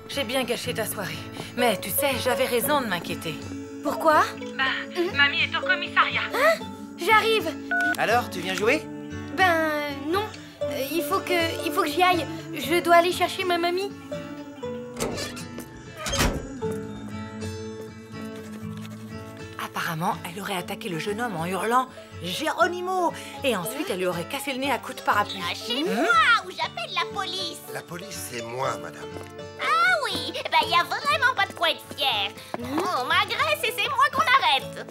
J'ai bien gâché ta soirée. Mais tu sais, j'avais raison de m'inquiéter. Pourquoi? Mamie est au commissariat. Hein? J'arrive. Alors, tu viens jouer? Ben, non. Il faut que j'y aille. Je dois aller chercher ma mamie. Apparemment, elle aurait attaqué le jeune homme en hurlant « Geronimo !» et ensuite elle lui aurait cassé le nez à coups de parapluie. Lâchez-moi ou j'appelle la police. La police, c'est moi, madame. Ah oui, ben y a vraiment pas de quoi être fier. On m'agresse et c'est moi qu'on arrête.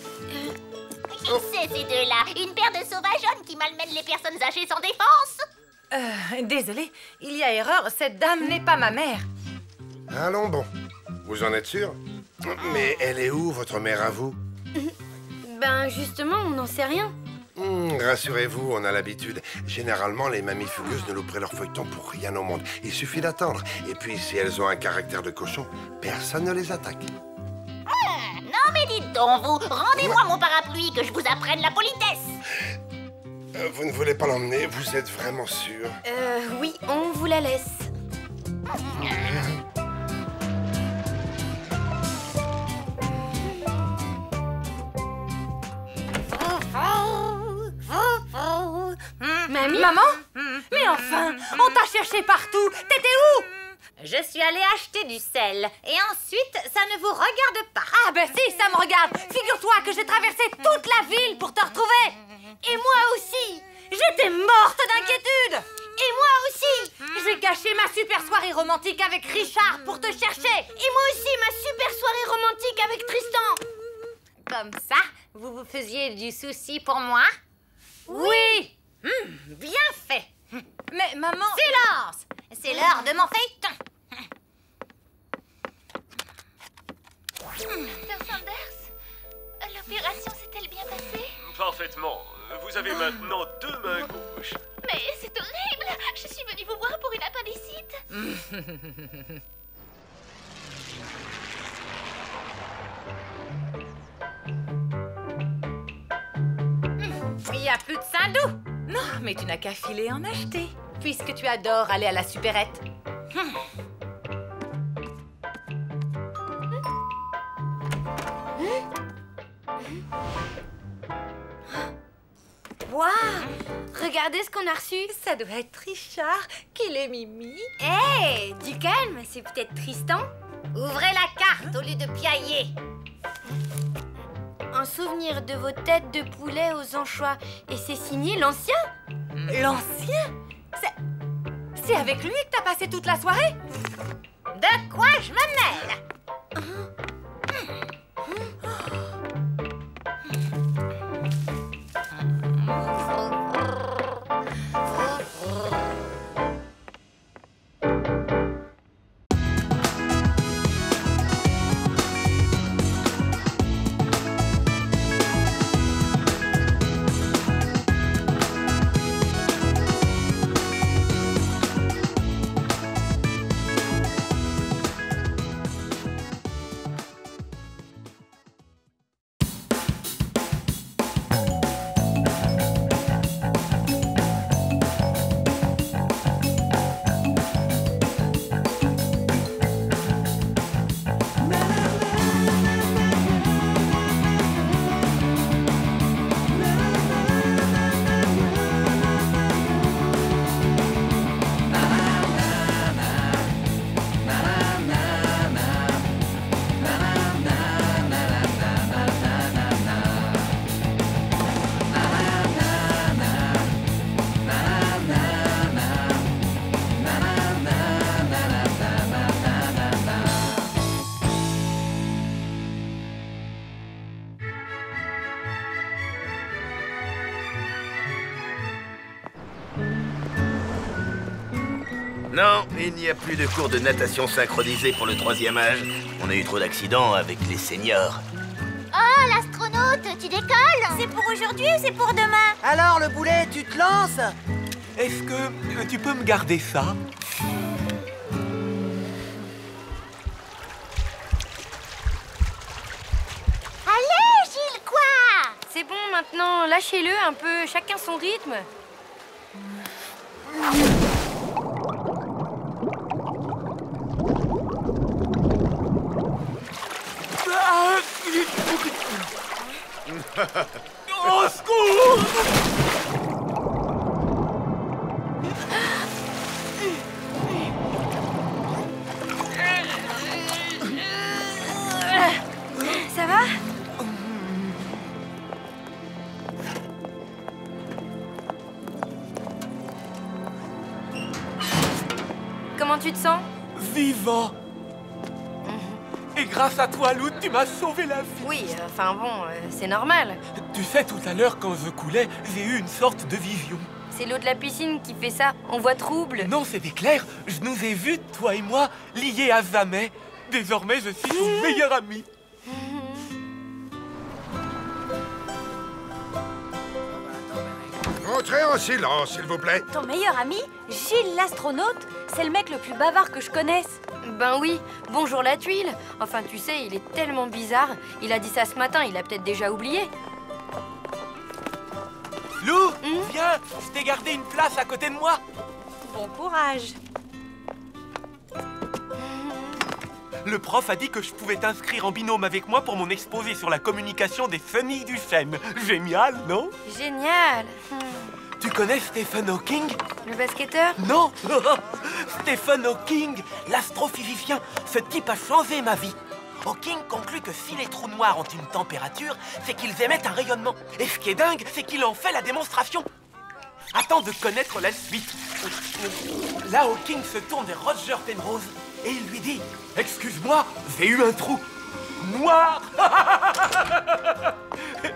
Qui c'est ces deux-là? Une paire de sauvageonnes qui malmènent les personnes âgées sans défense? Désolée, il y a erreur, cette dame n'est pas ma mère. Allons bon. Vous en êtes sûr? Mais elle est où, votre mère, à vous? Ben, justement, on n'en sait rien. Rassurez-vous, on a l'habitude. Généralement, les mamies fougueuses ne louperont leur feuilleton pour rien au monde. Il suffit d'attendre. Et puis, si elles ont un caractère de cochon, personne ne les attaque. Non mais dites donc, vous, rendez-moi mon parapluie que je vous apprenne la politesse. Vous ne voulez pas l'emmener? Vous êtes vraiment sûr? Oui, on vous la laisse. Mamie? Maman? Mais enfin, on t'a cherché partout. T'étais où? Je suis allée acheter du sel. Et ensuite, ça ne vous regarde pas. Ah ben si, ça me regarde. Figure-toi que j'ai traversé toute la ville pour te retrouver. Et moi aussi. J'étais morte d'inquiétude. Et moi aussi. J'ai gâché ma super soirée romantique avec Richard pour te chercher. Et moi aussi, ma super soirée romantique avec Tristan. Comme ça, vous vous faisiez du souci pour moi? Oui. Bien fait. Mais maman... Silence! C'est l'heure de mon feuilleton. Dr. Sanders, l'opération s'est-elle bien passée? Parfaitement. Vous avez maintenant 2 mains gauches. Mais c'est horrible! Je suis venue vous voir pour une appendicite. Il n'y a plus de Saint-Doux. Non, mais tu n'as qu'à filer en acheter, puisque tu adores aller à la supérette. Waouh! Regardez ce qu'on a reçu. Ça doit être Richard qui l'ait Mimi. Hé, du calme, c'est peut-être Tristan. Ouvrez la carte au lieu de piailler. Un souvenir de vos têtes de poulet aux anchois. Et c'est signé l'ancien? L'ancien? C'est avec lui que t'as passé toute la soirée? De quoi je me mêle? Non, il n'y a plus de cours de natation synchronisée pour le 3e âge. On a eu trop d'accidents avec les seniors. Oh, l'astronaute, tu décolles? C'est pour aujourd'hui ou c'est pour demain? Alors, le boulet, tu te lances? Est-ce que tu peux me garder ça? Allez, Gilles, quoi? C'est bon maintenant, lâchez-le un peu, chacun son rythme. Au secours! Ça va? Comment tu te sens? Vivant! Et grâce à toi, Lou, tu m'as sauvé la vie. Oui, enfin bon, c'est normal. Tu sais, tout à l'heure, quand je coulais, j'ai eu une sorte de vision. C'est l'eau de la piscine qui fait ça. On voit trouble. Non, c'est clair. Je nous ai vus, toi et moi, liés à jamais. Désormais, je suis ton meilleur ami. Entrez en silence, s'il vous plaît. Ton meilleur ami, Gilles l'astronaute, c'est le mec le plus bavard que je connaisse. Ben oui, bonjour la tuile. Enfin, tu sais, il est tellement bizarre. Il a dit ça ce matin, il a peut-être déjà oublié. Lou, viens, je t'ai gardé une place à côté de moi. Bon courage. Le prof a dit que je pouvais t'inscrire en binôme avec moi pour mon exposé sur la communication des familles du SEM. Génial, non? Génial. Tu connais Stephen Hawking? Le basketteur? Non. Stephen Hawking, l'astrophysicien. Ce type a changé ma vie. Hawking conclut que si les trous noirs ont une température, c'est qu'ils émettent un rayonnement. Et ce qui est dingue, c'est qu'il en fait la démonstration. Attends de connaître la suite. Là, Hawking se tourne vers Roger Penrose et il lui dit « Excuse-moi, j'ai eu un trou noir !»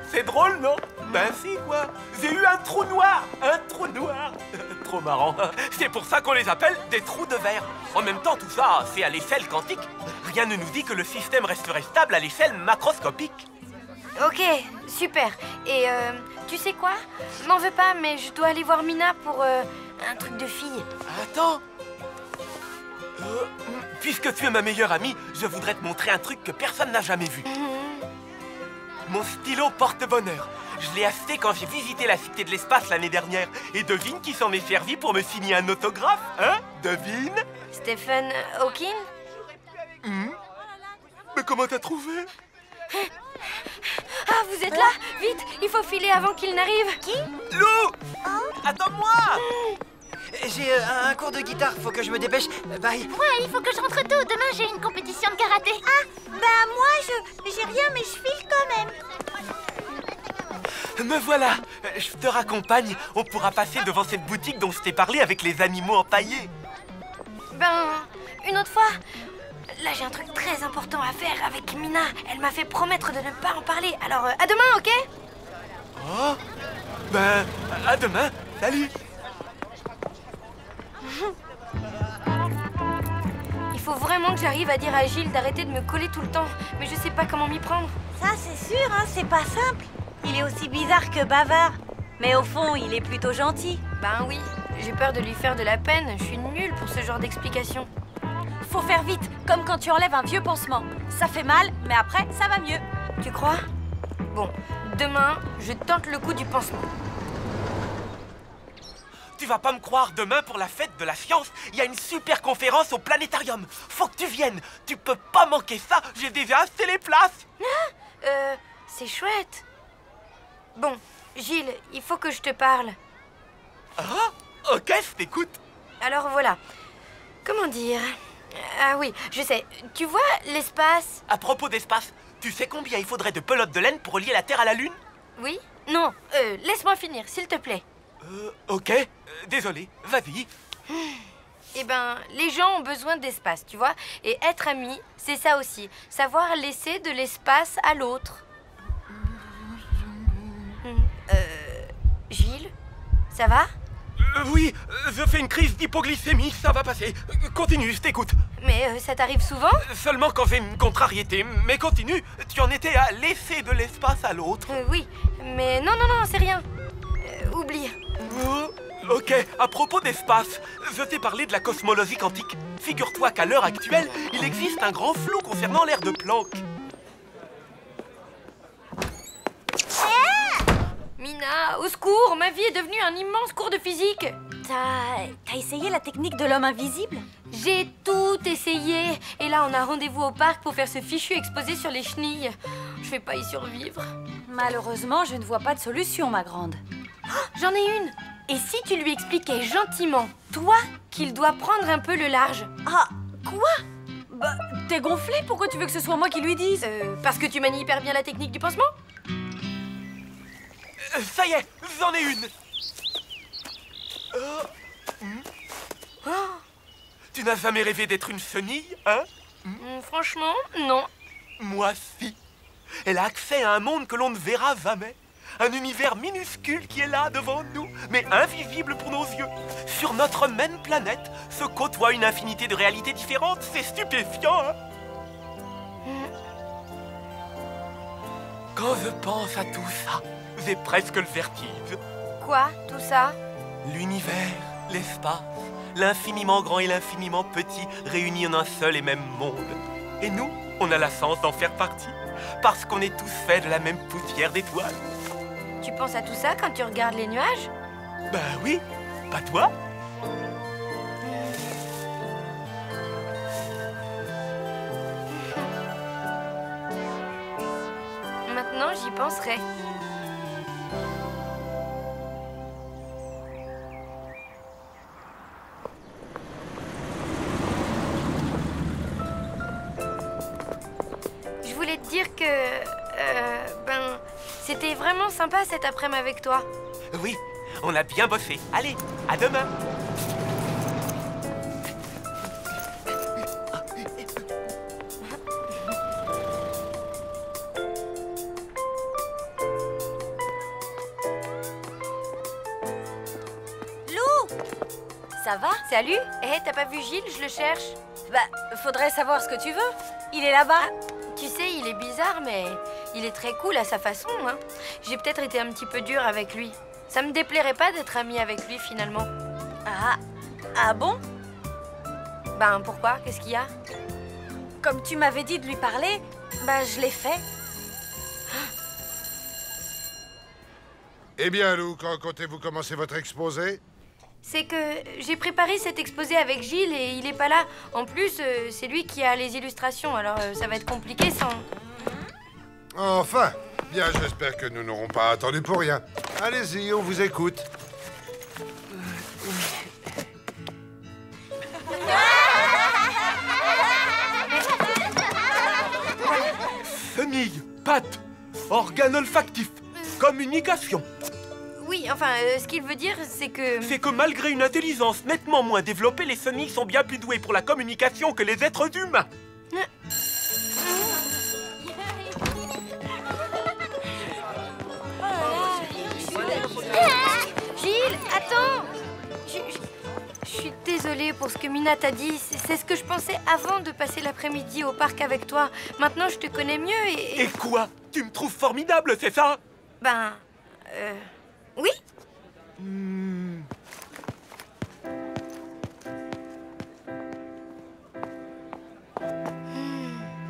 C'est drôle, non? Ben si, quoi. J'ai eu un trou noir. Un trou noir. Trop marrant. C'est pour ça qu'on les appelle des trous de verre. En même temps, tout ça, c'est à l'échelle quantique. Rien ne nous dit que le système resterait stable à l'échelle macroscopique. Ok, super. Et tu sais quoi? M'en veux pas, mais je dois aller voir Mina pour un truc de fille. Attends. Puisque tu es ma meilleure amie, je voudrais te montrer un truc que personne n'a jamais vu. Mon stylo porte-bonheur. Je l'ai acheté quand j'ai visité la Cité de l'Espace l'année dernière. Et devine qui s'en est servi pour me signer un autographe, hein? Devine? Stephen Hawking? Mais comment t'as trouvé? Ah, vous êtes là? Vite, il faut filer avant qu'il n'arrive. Qui? Lou! Attends-moi! J'ai un cours de guitare, faut que je me dépêche. Bye. Ouais, il faut que je rentre tôt. Demain, j'ai une compétition de karaté. Ah, bah moi, j'ai rien, mais je file quand même. Me voilà! Je te raccompagne. On pourra passer devant cette boutique dont je t'ai parlé avec les animaux empaillés. Ben, une autre fois. Là, j'ai un truc très important à faire avec Mina. Elle m'a fait promettre de ne pas en parler. Alors, à demain, ok? Oh! Ben, à demain. Salut! Il faut vraiment que j'arrive à dire à Gilles d'arrêter de me coller tout le temps. Mais je sais pas comment m'y prendre. Ça, c'est sûr, hein, c'est pas simple. Il est aussi bizarre que bavard. Mais au fond, il est plutôt gentil. Ben oui, j'ai peur de lui faire de la peine. Je suis nulle pour ce genre d'explication. Faut faire vite, comme quand tu enlèves un vieux pansement. Ça fait mal, mais après, ça va mieux. Tu crois? Bon, demain, je tente le coup du pansement. Tu vas pas me croire, demain pour la fête de la science, il y a une super conférence au planétarium. Faut que tu viennes. Tu peux pas manquer ça. J'ai déjà acheté les places. C'est chouette. Bon, Gilles, il faut que je te parle. Ah, ok, je t'écoute. Alors voilà. Comment dire? Ah oui, je sais. Tu vois l'espace? À propos d'espace, tu sais combien il faudrait de pelotes de laine pour relier la Terre à la Lune? Oui? Non, laisse-moi finir, s'il te plaît. Ok. Désolé, vas-y. Eh ben, les gens ont besoin d'espace, tu vois? Et être amis, c'est ça aussi. Savoir laisser de l'espace à l'autre. Gilles? Ça va? Oui, je fais une crise d'hypoglycémie, ça va passer. Continue, je t'écoute. Mais ça t'arrive souvent? Seulement quand j'ai une contrariété. Mais continue, tu en étais à laisser de l'espace à l'autre. Oui, mais non, c'est rien. Oublie. Ok, à propos d'espace, je t'ai parlé de la cosmologie quantique. Figure-toi qu'à l'heure actuelle, il existe un grand flou concernant l'aire de Planck. Mina, au secours, ma vie est devenue un immense cours de physique. T'as essayé la technique de l'homme invisible? J'ai tout essayé. Et là, on a rendez-vous au parc pour faire ce fichu exposé sur les chenilles. Je vais pas y survivre. Malheureusement, je ne vois pas de solution, ma grande. Oh, j'en ai une. Et si tu lui expliquais gentiment, toi, qu'il doit prendre un peu le large? Ah, quoi? Bah, t'es gonflé? Pourquoi tu veux que ce soit moi qui lui dise? Parce que tu manies hyper bien la technique du pansement? Ça y est, j'en ai une. Tu n'as jamais rêvé d'être une chenille, hein? Franchement, non. Moi, si. Elle a accès à un monde que l'on ne verra jamais. Un univers minuscule qui est là devant nous, mais invisible pour nos yeux. Sur notre même planète se côtoie une infinité de réalités différentes. C'est stupéfiant, hein? Quand je pense à tout ça, j'ai presque le vertige. Quoi, tout ça? L'univers, l'espace, l'infiniment grand et l'infiniment petit réunis en un seul et même monde. Et nous, on a la chance d'en faire partie, parce qu'on est tous faits de la même poussière d'étoiles. Tu penses à tout ça quand tu regardes les nuages? Ben oui, pas toi? Maintenant, j'y penserai. Je voulais te dire que... c'était vraiment sympa cet après-midi avec toi. Oui, on a bien bossé. Allez, à demain. Lou! Ça va? Salut. T'as pas vu Gilles? Je le cherche. Bah, faudrait savoir ce que tu veux. Il est là-bas. Tu sais, il est bizarre, mais il est très cool à sa façon, hein. J'ai peut-être été un petit peu dure avec lui. Ça me déplairait pas d'être amie avec lui, finalement. Ah bon? Ben, pourquoi? Qu'est-ce qu'il y a? Comme tu m'avais dit de lui parler, bah je l'ai fait. Eh bien, Lou, quand comptez-vous commencer votre exposé? C'est que j'ai préparé cet exposé avec Gilles et il est pas là. En plus, c'est lui qui a les illustrations, alors ça va être compliqué sans... Enfin, bien, j'espère que nous n'aurons pas attendu pour rien. Allez-y, on vous écoute. Chenille, pattes, organe olfactif, communication. Oui, enfin, ce qu'il veut dire, c'est que... C'est que malgré une intelligence nettement moins développée, les chenilles sont bien plus douées pour la communication que les êtres humains. Gilles, attends! Je suis désolée pour ce que Mina t'a dit. C'est ce que je pensais avant de passer l'après-midi au parc avec toi. Maintenant, je te connais mieux et... Et quoi? Tu me trouves formidable, c'est ça? Ben... oui?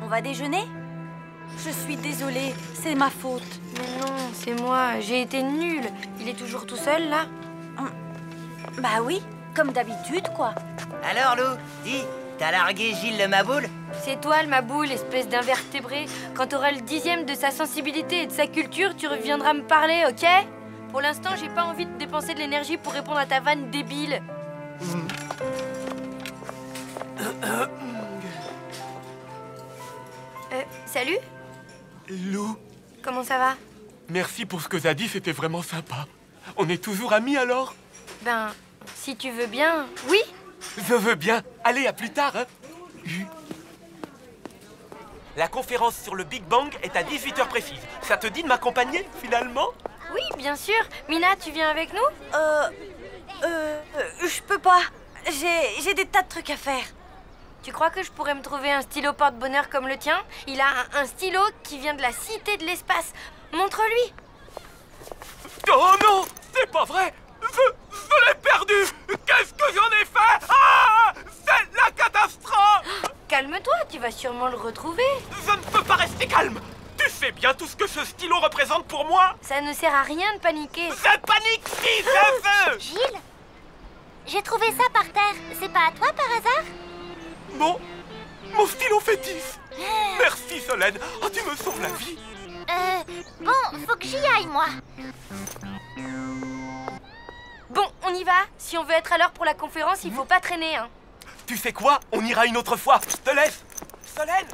On va déjeuner? Je suis désolée, c'est ma faute. Mais non, c'est moi. J'ai été nulle. Il est toujours tout seul, là? Bah oui, comme d'habitude, quoi. Alors, Lou, dis, t'as largué Gilles le Maboule? C'est toi, le Maboule, espèce d'invertébré. Quand t'auras le 10e de sa sensibilité et de sa culture, tu reviendras me parler, ok? Pour l'instant, j'ai pas envie de dépenser de l'énergie pour répondre à ta vanne débile. Salut? Lou. Comment ça va? Merci pour ce que t'as dit, c'était vraiment sympa. On est toujours amis alors? Ben, si tu veux bien, oui? Je veux bien. Allez, à plus tard, hein? La conférence sur le Big Bang est à 18h précise. Ça te dit de m'accompagner, finalement? Oui, bien sûr. Mina, tu viens avec nous? pas. J'ai des tas de trucs à faire. Tu crois que je pourrais me trouver un stylo porte-bonheur comme le tien? Il a un stylo qui vient de la cité de l'espace. Montre-lui. Oh non, c'est pas vrai. Je l'ai perdu. Qu'est-ce que j'en ai fait? Ah, c'est la catastrophe. Calme-toi, tu vas sûrement le retrouver. Je ne peux pas rester calme. Tu sais bien tout ce que ce stylo représente pour moi. Ça ne sert à rien de paniquer. Je panique si je veux. Gilles, j'ai trouvé ça par terre. C'est pas à toi par hasard? Mon stylo fétiche. Merci Solène. Oh, tu me sauves la vie. Bon, faut que j'y aille, moi. Bon, on y va. Si on veut être à l'heure pour la conférence, il faut pas traîner, hein. Tu sais quoi? On ira une autre fois. Je te laisse. Solène,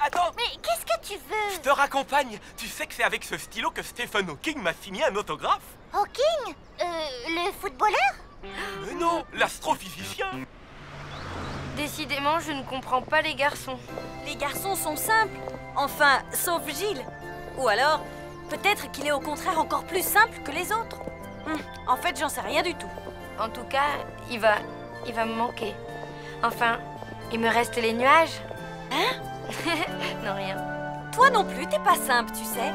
attends. Mais qu'est-ce que tu veux? Je te raccompagne. Tu sais que c'est avec ce stylo que Stephen Hawking m'a signé un autographe? Hawking? Le footballeur? Mais non, l'astrophysicien. Décidément, je ne comprends pas les garçons. Les garçons sont simples. Enfin, sauf Gilles. Ou alors, peut-être qu'il est au contraire encore plus simple que les autres. En fait, j'en sais rien du tout. En tout cas, il va me manquer. Enfin, il me reste les nuages. Hein? Non, rien. Toi non plus, t'es pas simple, tu sais.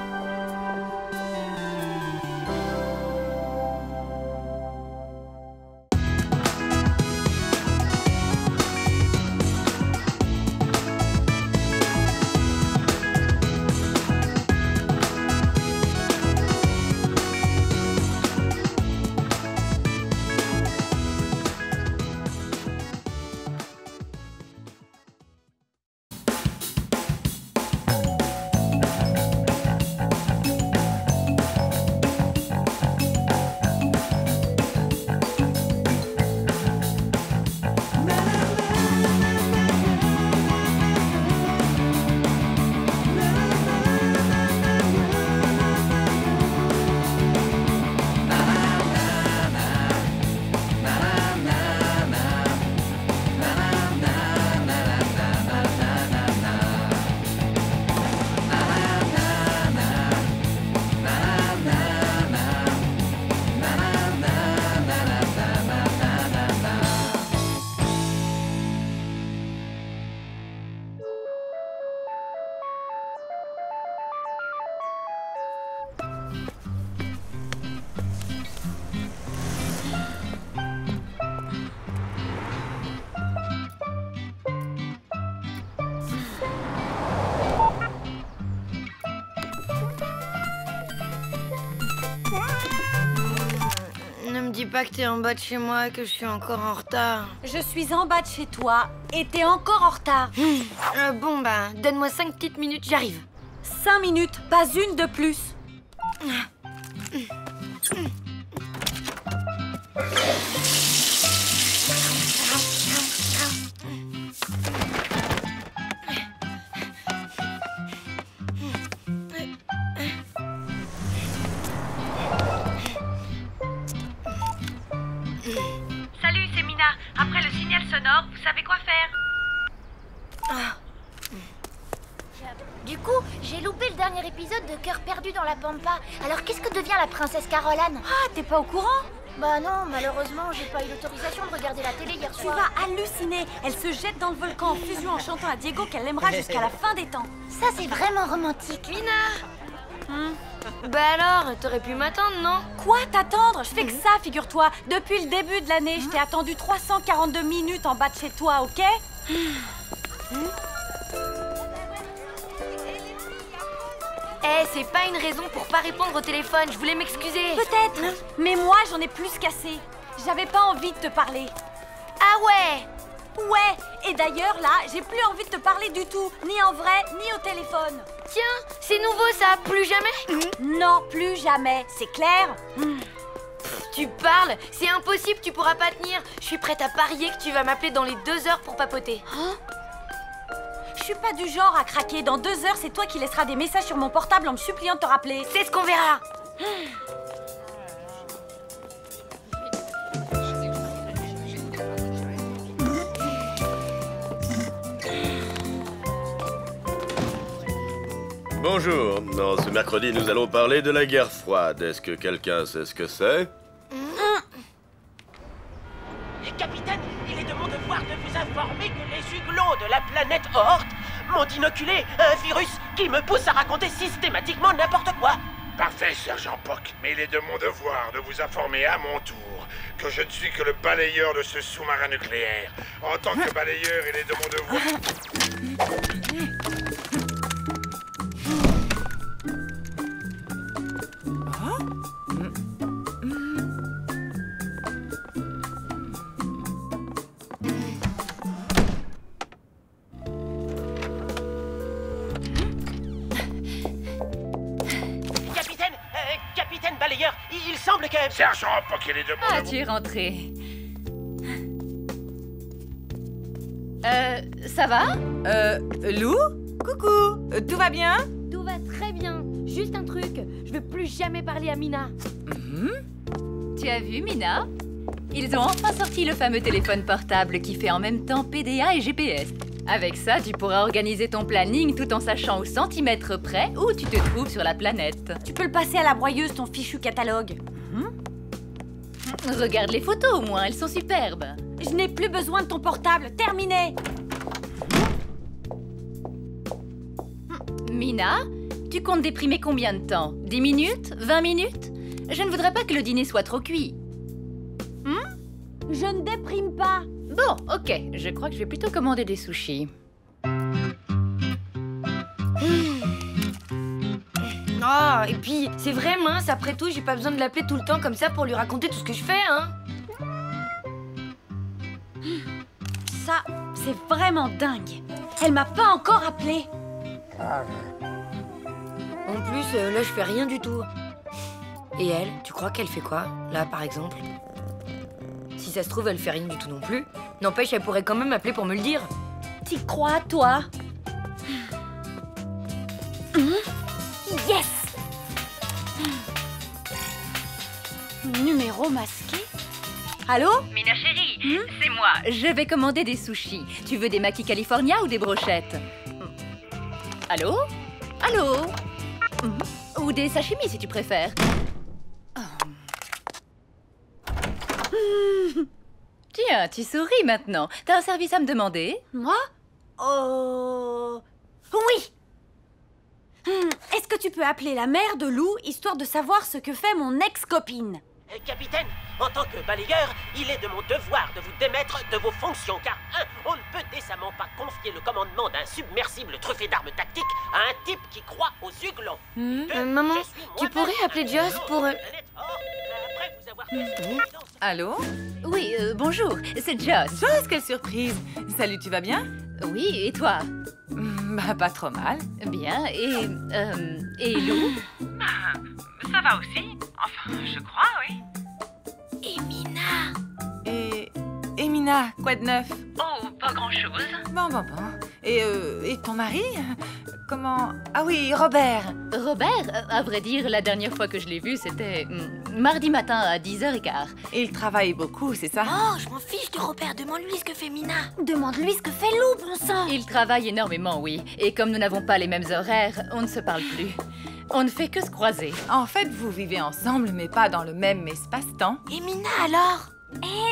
Dis pas que t'es en bas de chez moi, que je suis encore en retard. Je suis en bas de chez toi et t'es encore en retard. Bon, bah, donne-moi 5 petites minutes, j'arrive. 5 minutes, pas une de plus. Salut, c'est Mina. Après le signal sonore, vous savez quoi faire? Du coup, j'ai loupé le dernier épisode de Cœur perdu dans la Pampa. Alors qu'est-ce que devient la princesse Caroline? Ah, t'es pas au courant? Bah non, malheureusement, j'ai pas eu l'autorisation de regarder la télé hier soir. Tu vas halluciner. Elle se jette dans le volcan en fusion en chantant à Diego qu'elle l'aimera jusqu'à la fin des temps. Ça, c'est vraiment romantique. Mina! Bah alors, t'aurais pu m'attendre, non? Quoi, t'attendre? Je fais que ça, figure-toi. Depuis le début de l'année, je t'ai attendu 342 minutes en bas de chez toi, ok? Eh, c'est pas une raison pour pas répondre au téléphone, je voulais m'excuser. Peut-être, mais moi j'en ai plus qu'assez. J'avais pas envie de te parler. Ah ouais? Ouais, et d'ailleurs là, j'ai plus envie de te parler du tout, ni en vrai, ni au téléphone. Tiens, c'est nouveau ça, plus jamais? Non, plus jamais, c'est clair? Tu parles? C'est impossible, tu pourras pas tenir. Je suis prête à parier que tu vas m'appeler dans les 2 heures pour papoter. Je suis pas du genre à craquer. Dans 2 heures, c'est toi qui laisseras des messages sur mon portable en me suppliant de te rappeler. C'est ce qu'on verra. Bonjour. Dans ce mercredi, nous allons parler de la guerre froide. Est-ce que quelqu'un sait ce que c'est? Capitaine, il est de mon devoir de vous informer que les huglons de la planète Oort m'ont inoculé un virus qui me pousse à raconter systématiquement n'importe quoi. Parfait, sergent Pock. Mais il est de mon devoir de vous informer à mon tour que je ne suis que le balayeur de ce sous-marin nucléaire. En tant que balayeur, il est de mon devoir... Capitaine balayeur, il semble que... Sergent Pock, il est de mon devoir... Ah, tu es rentré. Ça va? Lou? Coucou, tout va bien? Tout va très bien. Juste un truc, je veux plus jamais parler à Mina. Tu as vu, Mina? Ils ont enfin sorti le fameux téléphone portable qui fait en même temps PDA et GPS. Avec ça, tu pourras organiser ton planning tout en sachant au centimètre près où tu te trouves sur la planète. Tu peux le passer à la broyeuse, ton fichu catalogue. Regarde les photos au moins, elles sont superbes. Je n'ai plus besoin de ton portable, terminé. Mina, tu comptes déprimer combien de temps? 10 minutes? 20 minutes? Je ne voudrais pas que le dîner soit trop cuit. Je ne déprime pas. Bon, ok, je crois que je vais plutôt commander des sushis. Ah, et puis, c'est vrai, mince, après tout, j'ai pas besoin de l'appeler tout le temps comme ça pour lui raconter tout ce que je fais, hein. Ça, c'est vraiment dingue. Elle m'a pas encore appelé. En plus, là, je fais rien du tout. Et elle, tu crois qu'elle fait quoi, là, par exemple? Si ça se trouve, elle fait rien du tout non plus. N'empêche, elle pourrait quand même m'appeler pour me le dire. T'y crois, toi? Yes! Numéro masqué? Allô? Mina chérie, c'est moi. Je vais commander des sushis. Tu veux des maquis California ou des brochettes? Allô? Allô? Ou des sashimi si tu préfères. Tiens, tu souris maintenant. T'as un service à me demander? Moi? Oui! Est-ce que tu peux appeler la mère de Lou, histoire de savoir ce que fait mon ex-copine? Capitaine, en tant que balayeur, il est de mon devoir de vous démettre de vos fonctions, car on ne peut décemment pas confier le commandement d'un submersible truffé d'armes tactiques à un type qui croit aux huglons. Maman, tu pourrais appeler Joss pour... Allô? Oui, bonjour, c'est Joss. Joss, quelle surprise! Salut, tu vas bien? Oui, et toi? Bah, pas trop mal. Bien, et Lou? Ça va aussi. Enfin, je crois, oui. Et Mina? Et Mina, quoi de neuf? Oh, pas grand-chose. Bon. Et ton mari? Comment... Ah oui, Robert. Robert, à vrai dire, la dernière fois que je l'ai vu, c'était mardi matin à 10h15. Il travaille beaucoup, c'est ça? Oh, je m'en fiche de Robert, demande-lui ce que fait Mina. Demande-lui ce que fait Lou, bon sang. Il travaille énormément, oui. Et comme nous n'avons pas les mêmes horaires, on ne se parle plus. On ne fait que se croiser. En fait, vous vivez ensemble, mais pas dans le même espace-temps. Et Mina, alors?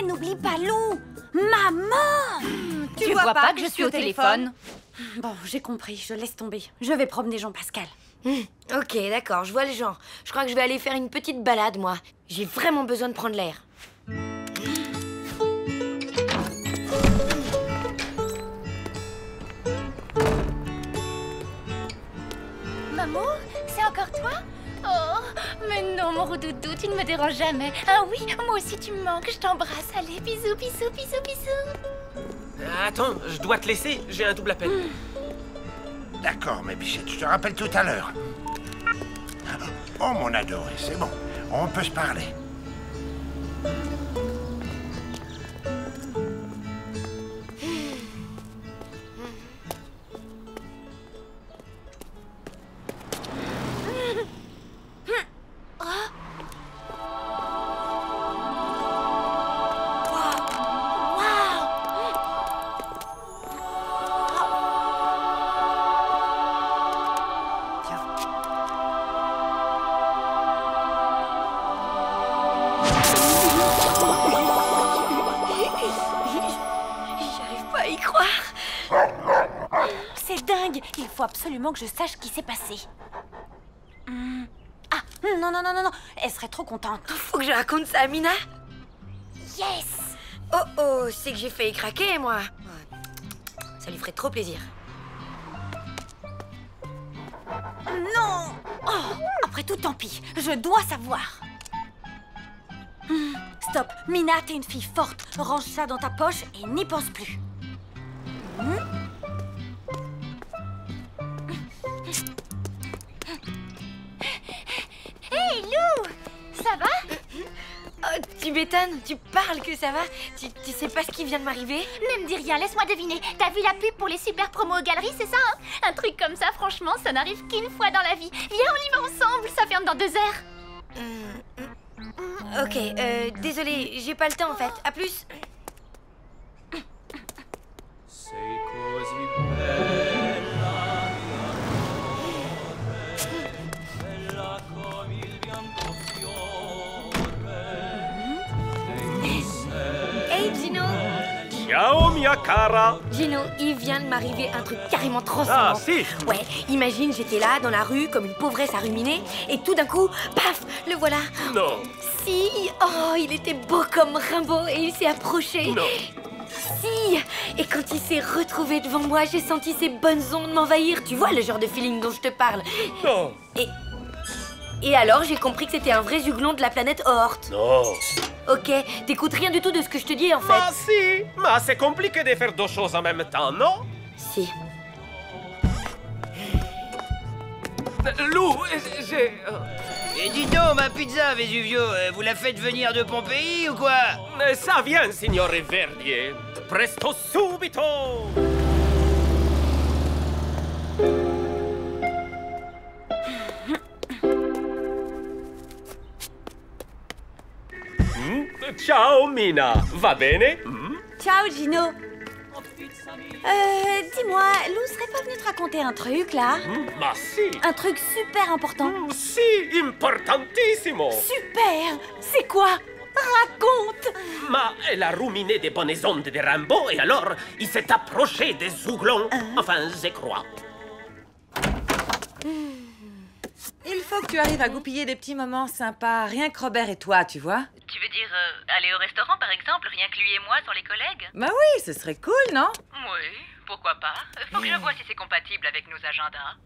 N'oublie pas Lou. Maman! Tu vois pas que je suis au téléphone? Bon, j'ai compris, je laisse tomber. Je vais promener Jean-Pascal. Ok, d'accord, je vois le genre. Je crois que je vais aller faire une petite balade, moi. J'ai vraiment besoin de prendre l'air. Maman, c'est encore toi? Oh, mais non, mon roudoudou, tu ne me déranges jamais. Ah oui, moi aussi tu me manques, je t'embrasse. Allez, bisous, bisous, bisous, bisous. Attends, je dois te laisser, j'ai un double appel. D'accord, mes bichettes, je te rappelle tout à l'heure. Oh, mon adoré, c'est bon, on peut se parler. dingue. Il faut absolument que je sache ce qui s'est passé. Ah, non, non, non, non, non. Elle serait trop contente. Faut que je raconte ça à Mina. Yes. Oh oh, c'est que j'ai failli craquer, moi. Ça lui ferait trop plaisir. Non. Oh, après tout, tant pis. Je dois savoir. Stop. Mina, t'es une fille forte. Range ça dans ta poche et n'y pense plus. Hey, Lou! Ça va? Oh, tu m'étonnes, tu parles que ça va? Tu sais pas ce qui vient de m'arriver? Ne me dis rien, laisse-moi deviner. T'as vu la pub pour les super promos aux galeries, c'est ça, hein? Un truc comme ça, franchement, ça n'arrive qu'une fois dans la vie. Viens, on y va ensemble, ça ferme dans 2 heures. Ok, désolé, j'ai pas le temps en fait. À plus. Hey Gino. Ciao mia cara. Gino, il vient de m'arriver un truc carrément transcendant. Ah si. Ouais, imagine j'étais là dans la rue comme une pauvresse à ruminer et tout d'un coup, paf, le voilà. Non. Si, oh, il était beau comme Rimbaud et il s'est approché. Non. Si, et quand il s'est retrouvé devant moi, j'ai senti ses bonnes ondes m'envahir. Tu vois le genre de feeling dont je te parle. Non. Et alors, j'ai compris que c'était un vrai zuglon de la planète Oort. Non. Ok, t'écoutes rien du tout de ce que je te dis en fait. Ah si, mais c'est compliqué de faire 2 choses en même temps, non? Si. Lou, j'ai... Et dis donc, ma pizza, Vesuvio, vous la faites venir de Pompéi ou quoi? Ça vient, signore Verdier. Presto subito! Ciao Mina, va bene? Ciao, Gino. Dis-moi, Lou serait pas venue te raconter un truc, là? Ma si! Un truc super important. Si, importantissimo! Super! C'est quoi? Raconte! Ma elle a ruminé des bonnes ondes de Rimbaud et alors il s'est approché des zouglons. Enfin, je crois. Il faut que tu arrives à goupiller des petits moments sympas, rien que Robert et toi, tu vois. Tu veux dire aller au restaurant, par exemple, rien que lui et moi sans les collègues? Bah oui, ce serait cool, non? Oui, pourquoi pas. Faut que je vois si c'est compatible avec nos agendas.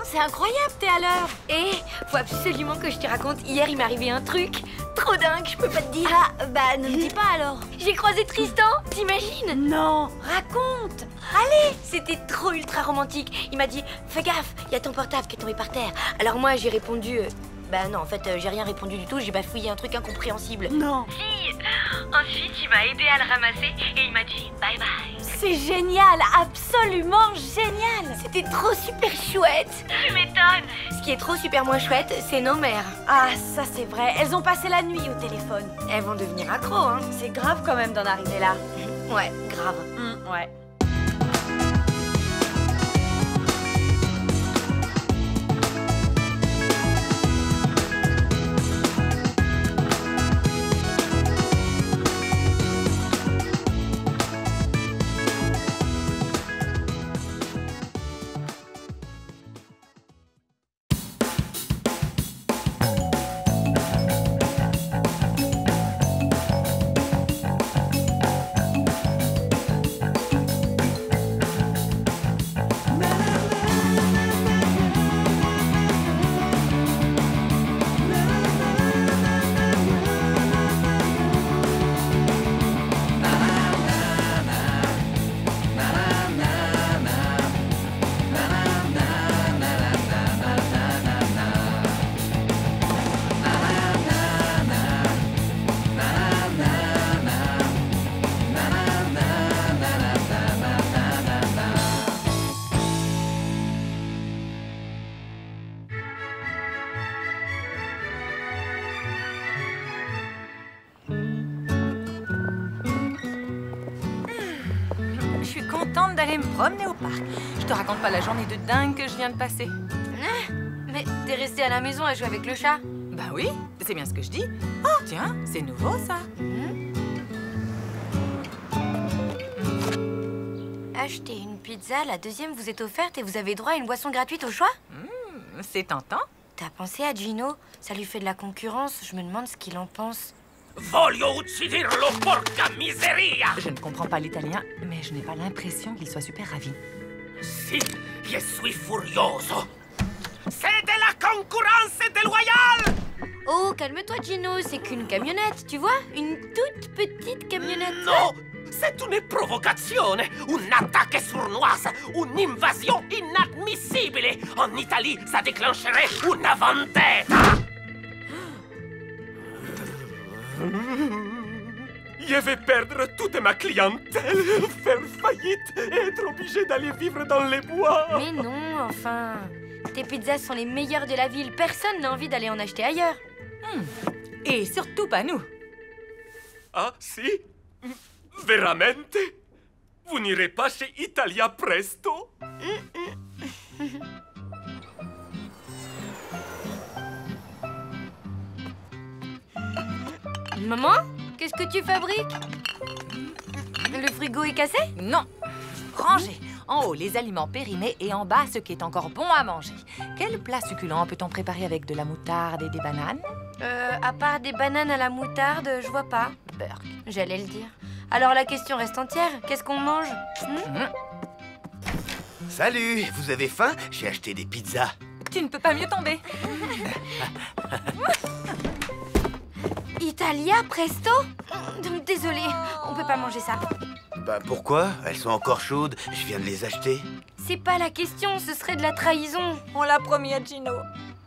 C'est incroyable, t'es à l'heure. Et faut absolument que je te raconte. Hier, il m'est arrivé un truc trop dingue, je peux pas te dire. Ah, bah ne me dis pas alors. J'ai croisé Tristan, t'imagines? Non, raconte. Allez, c'était trop ultra romantique. Il m'a dit, fais gaffe, il y a ton portable qui est tombé par terre. Alors moi, j'ai répondu, bah non, en fait, j'ai rien répondu du tout. J'ai bafouillé un truc incompréhensible. Non. Si, ensuite il m'a aidé à le ramasser et il m'a dit bye bye. C'est génial, absolument génial. C'était trop super chouette. Tu m'étonnes. Ce qui est trop super moins chouette, c'est nos mères. Ah, ça c'est vrai, elles ont passé la nuit au téléphone. Elles vont devenir accros, hein. C'est grave quand même d'en arriver là. Ouais, grave. Ouais. contente d'aller me promener au parc. Je te raconte pas la journée de dingue que je viens de passer. Mais t'es resté à la maison à jouer avec le chat? Bah oui, c'est bien ce que je dis. Oh, tiens, c'est nouveau ça. Achetez une pizza, la deuxième vous est offerte et vous avez droit à une boisson gratuite au choix? C'est tentant. T'as pensé à Gino? Ça lui fait de la concurrence, je me demande ce qu'il en pense. Voglio ucciderlo, porca miseria! Je ne comprends pas l'italien, mais je n'ai pas l'impression qu'il soit super ravi. Si, je suis furioso. C'est de la concurrence déloyale! Oh, calme-toi Gino, c'est qu'une camionnette, tu vois? Une toute petite camionnette. Non! C'est une provocazione, un'attacco sournoise, un'invasion inadmissibile. En Italie, ça déclencherait une vendetta. Je vais perdre toute ma clientèle, faire faillite et être obligé d'aller vivre dans les bois. Mais non, enfin. Tes pizzas sont les meilleures de la ville. Personne n'a envie d'aller en acheter ailleurs. Et surtout pas nous. Ah, si? Veramente? Vous n'irez pas chez Italia Presto? Maman, qu'est-ce que tu fabriques? Le frigo est cassé? Non. Rangé. En haut, les aliments périmés et en bas, ce qui est encore bon à manger. Quel plat succulent peut-on préparer avec de la moutarde et des bananes? À part des bananes à la moutarde, je vois pas. Burk. J'allais le dire. Alors la question reste entière. Qu'est-ce qu'on mange? Salut, vous avez faim? J'ai acheté des pizzas. Tu ne peux pas mieux tomber. Italia Presto? Désolée, on peut pas manger ça. Bah pourquoi? Elles sont encore chaudes, je viens de les acheter. C'est pas la question, ce serait de la trahison. On l'a promis à Gino.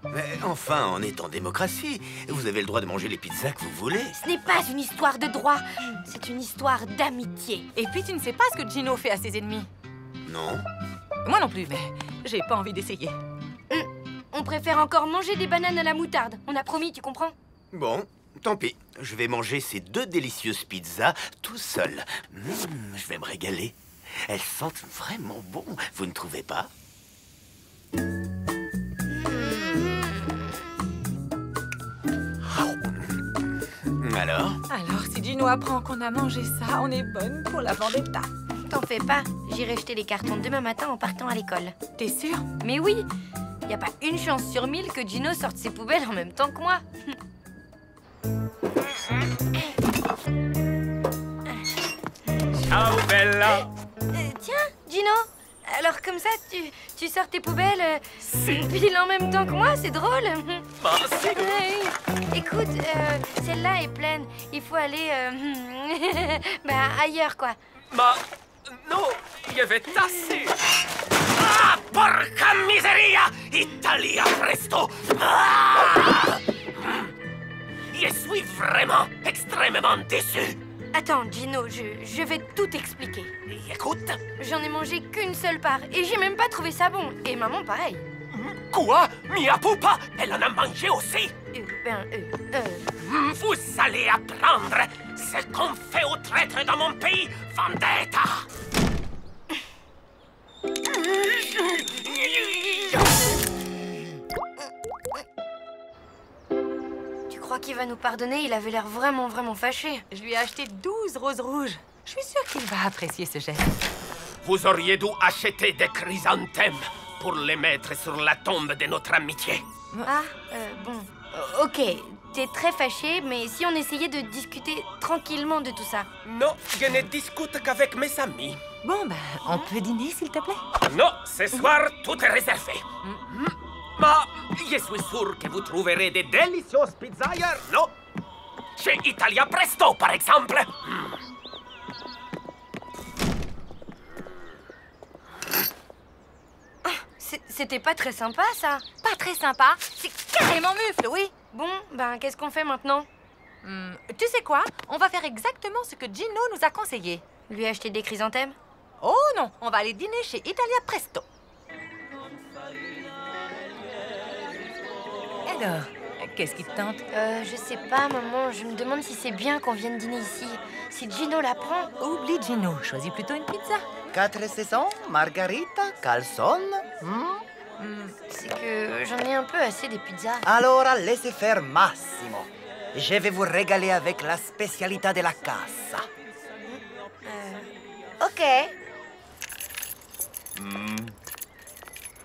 Mais enfin, on est en démocratie. Vous avez le droit de manger les pizzas que vous voulez. Ce n'est pas une histoire de droit, c'est une histoire d'amitié. Et puis tu ne sais pas ce que Gino fait à ses ennemis. Non. Moi non plus, mais j'ai pas envie d'essayer. On préfère encore manger des bananes à la moutarde. On a promis, tu comprends? Bon, tant pis. Je vais manger ces 2 délicieuses pizzas tout seul. Je vais me régaler. Elles sentent vraiment bon, vous ne trouvez pas? Alors? Alors, si Gino apprend qu'on a mangé ça, on est bonne pour la vendetta. T'en fais pas, j'irai jeter les cartons demain matin en partant à l'école. T'es sûre? Mais oui, y a pas une chance sur 1000 que Gino sorte ses poubelles en même temps que moi. Ciao, Bella. Tiens, Gino, alors comme ça, tu sors tes poubelles pile en même temps que moi, c'est drôle. Écoute, celle-là est pleine. Il faut aller ailleurs, quoi. Ma... non, je vais tasser. Ah, porca miseria! Italia Presto! Ah! Je suis vraiment extrêmement déçu. Attends, Gino, je vais tout expliquer. Écoute. J'en ai mangé qu'une seule part et j'ai même pas trouvé ça bon. Et maman, pareil. Quoi? Mia pupa? Elle en a mangé aussi? Vous allez apprendre ce qu'on fait aux traîtres dans mon pays, vendetta! Tu crois qu'il va nous pardonner? Il avait l'air vraiment fâché. Je lui ai acheté 12 roses rouges. Je suis sûre qu'il va apprécier ce geste. Vous auriez dû acheter des chrysanthèmes pour les mettre sur la tombe de notre amitié. Ah, bon. Ok, t'es très fâché, mais si on essayait de discuter tranquillement de tout ça? Non, je ne discute qu'avec mes amis. Bon, on peut dîner, s'il te plaît? Non, ce soir, tout est réservé. Mais je suis sûr que vous trouverez des délicieuses pizzas ailleurs, non? Chez Italia Presto, par exemple. C'était pas très sympa, ça. Pas très sympa? C'est carrément mufle, oui. Bon, qu'est-ce qu'on fait maintenant? Tu sais quoi? On va faire exactement ce que Gino nous a conseillé. Lui acheter des chrysanthèmes? Oh non, on va aller dîner chez Italia Presto. Alors, qu'est-ce qui te tente? Je sais pas, maman. Je me demande si c'est bien qu'on vienne dîner ici. Si Gino la prend... Oublie Gino, choisis plutôt une pizza. 4 saisons, margarita, calzone. C'est que j'en ai un peu assez des pizzas. Allora, laissez faire Massimo. Je vais vous régaler avec la spécialité de la casa. Ok.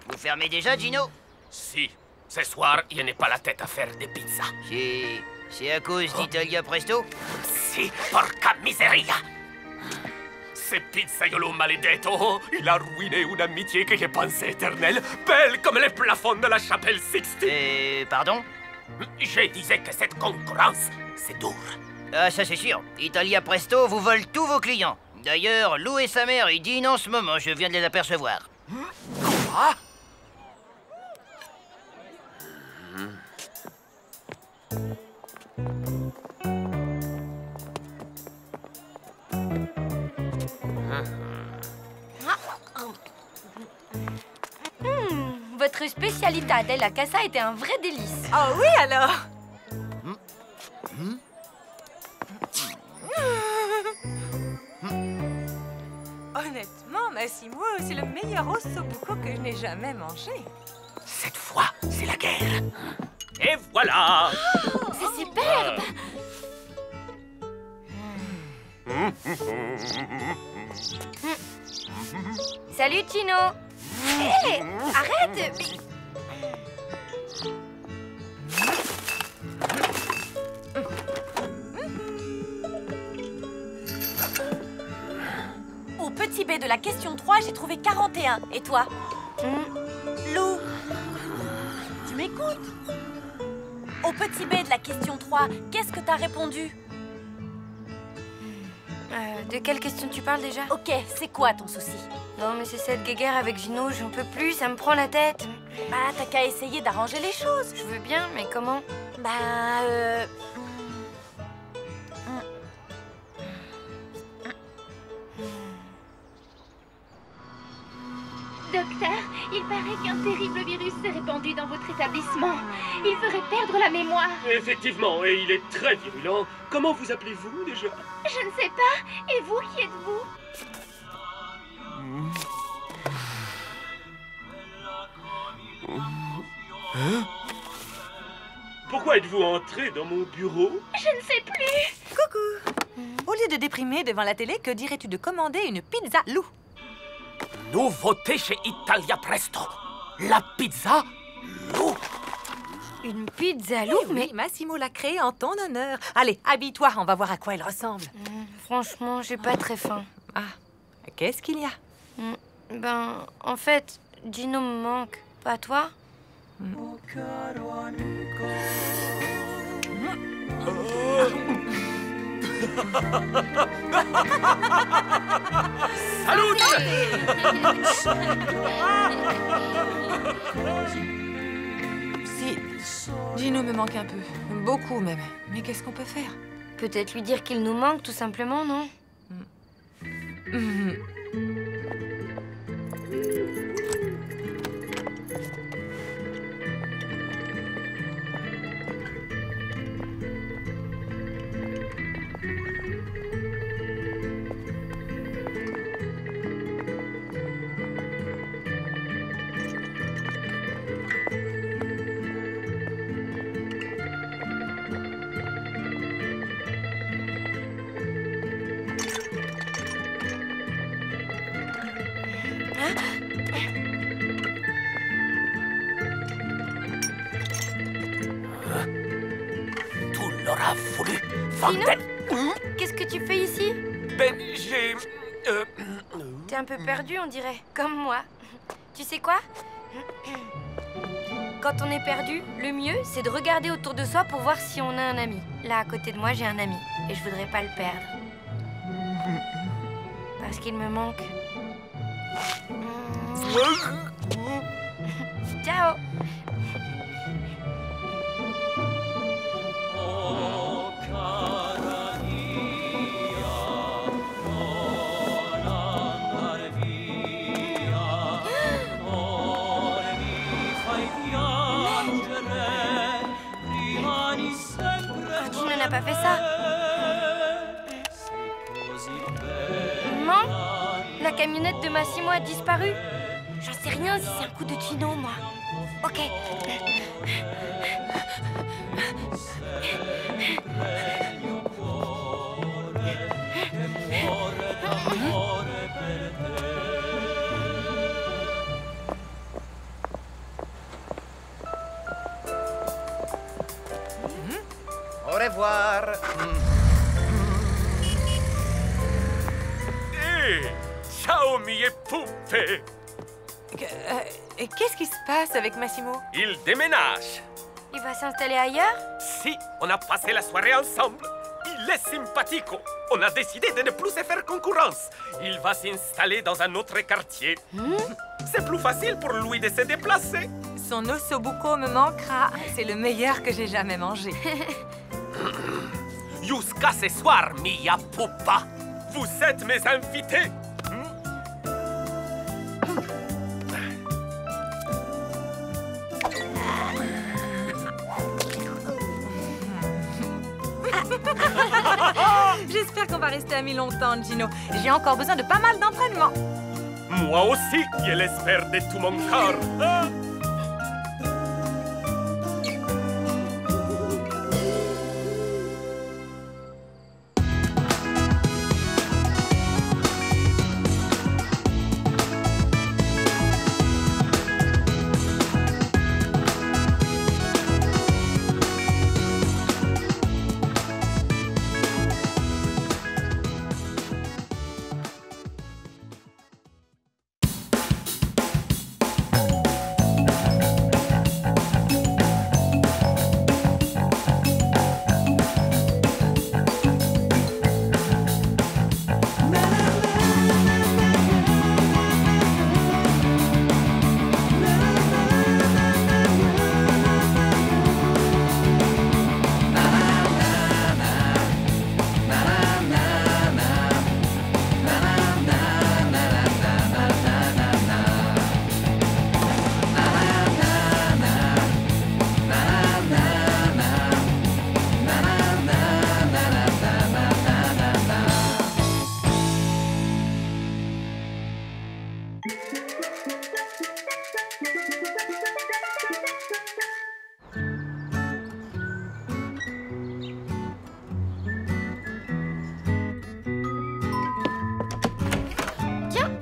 Vous fermez déjà, Gino? Si. Ce soir, je n'ai pas la tête à faire des pizzas. C'est à cause d'Italia Presto? Si, porca miseria! Ce pizzaiolo maledetto, il a ruiné une amitié que je pensais éternelle, belle comme les plafonds de la chapelle Sixtine. Pardon? Je disais que cette concurrence, c'est dur. Ah, ça c'est sûr. Italia Presto vous vole tous vos clients. D'ailleurs, Lou et sa mère, ils dînent en ce moment, je viens de les apercevoir. Quoi? Votre spécialité della casa était un vrai délice. Oh oui alors. Honnêtement, Massimo, c'est le meilleur ossobuco que je n'ai jamais mangé. Cette fois, c'est la guerre. Et voilà! C'est superbe! Salut, Tino! Hé! Arrête! Au petit B de la question 3, j'ai trouvé 41. Et toi? Lou, tu m'écoutes? Au petit B de la question 3, qu'est-ce que t'as répondu? De quelle question tu parles déjà? Ok, c'est quoi ton souci? Non, mais c'est cette guéguerre avec Gino, j'en peux plus, ça me prend la tête. Bah, t'as qu'à essayer d'arranger les choses. Je veux bien, mais comment? Docteur, il paraît qu'un terrible virus s'est répandu dans votre établissement. Il ferait perdre la mémoire. Effectivement, et il est très virulent. Comment vous appelez-vous déjà? Je ne sais pas. Et vous, qui êtes-vous? Hein? Pourquoi êtes-vous entré dans mon bureau? Je ne sais plus. Coucou. Au lieu de déprimer devant la télé, que dirais-tu de commander une pizza Lou? Nouveauté chez Italia Presto. La pizza Lou. Une pizza Lou? Mais Massimo l'a créée en ton honneur. Allez, habille-toi, on va voir à quoi elle ressemble. Franchement, j'ai pas très faim. Ah, qu'est-ce qu'il y a? Ben, en fait, Gino me manque. Pas toi? Salut! Si, Gino me manque un peu. Beaucoup même. Mais qu'est-ce qu'on peut faire? Peut-être lui dire qu'il nous manque, tout simplement, non? Tu l'auras voulu, Gino? Fontaine. Qu'est-ce que tu fais ici? Ben, j'ai... T'es un peu perdu, on dirait. Comme moi. Tu sais quoi? Quand on est perdu, le mieux, c'est de regarder autour de soi pour voir si on a un ami. Là, à côté de moi, j'ai un ami. Et je voudrais pas le perdre. Parce qu'il me manque. Ciao! Gino n'a pas fait ça. Maman, la camionnette de Massimo a disparu? J'en sais rien si c'est un coup de Chino, moi. Ok. Au revoir. Hé, ciao mie poupée. Qu'est-ce qui se passe avec Massimo? Il déménage. Il va s'installer ailleurs? Si, on a passé la soirée ensemble. Il est sympathico. On a décidé de ne plus se faire concurrence. Il va s'installer dans un autre quartier. C'est plus facile pour lui de se déplacer. Son ossobuco me manquera. C'est le meilleur que j'ai jamais mangé. Jusqu'à ce soir, mia pupa. Vous êtes mes invités. J'espère qu'on va rester amis longtemps, Gino. J'ai encore besoin de pas mal d'entraînement. Moi aussi, qui l'espère de tout mon corps. Ah.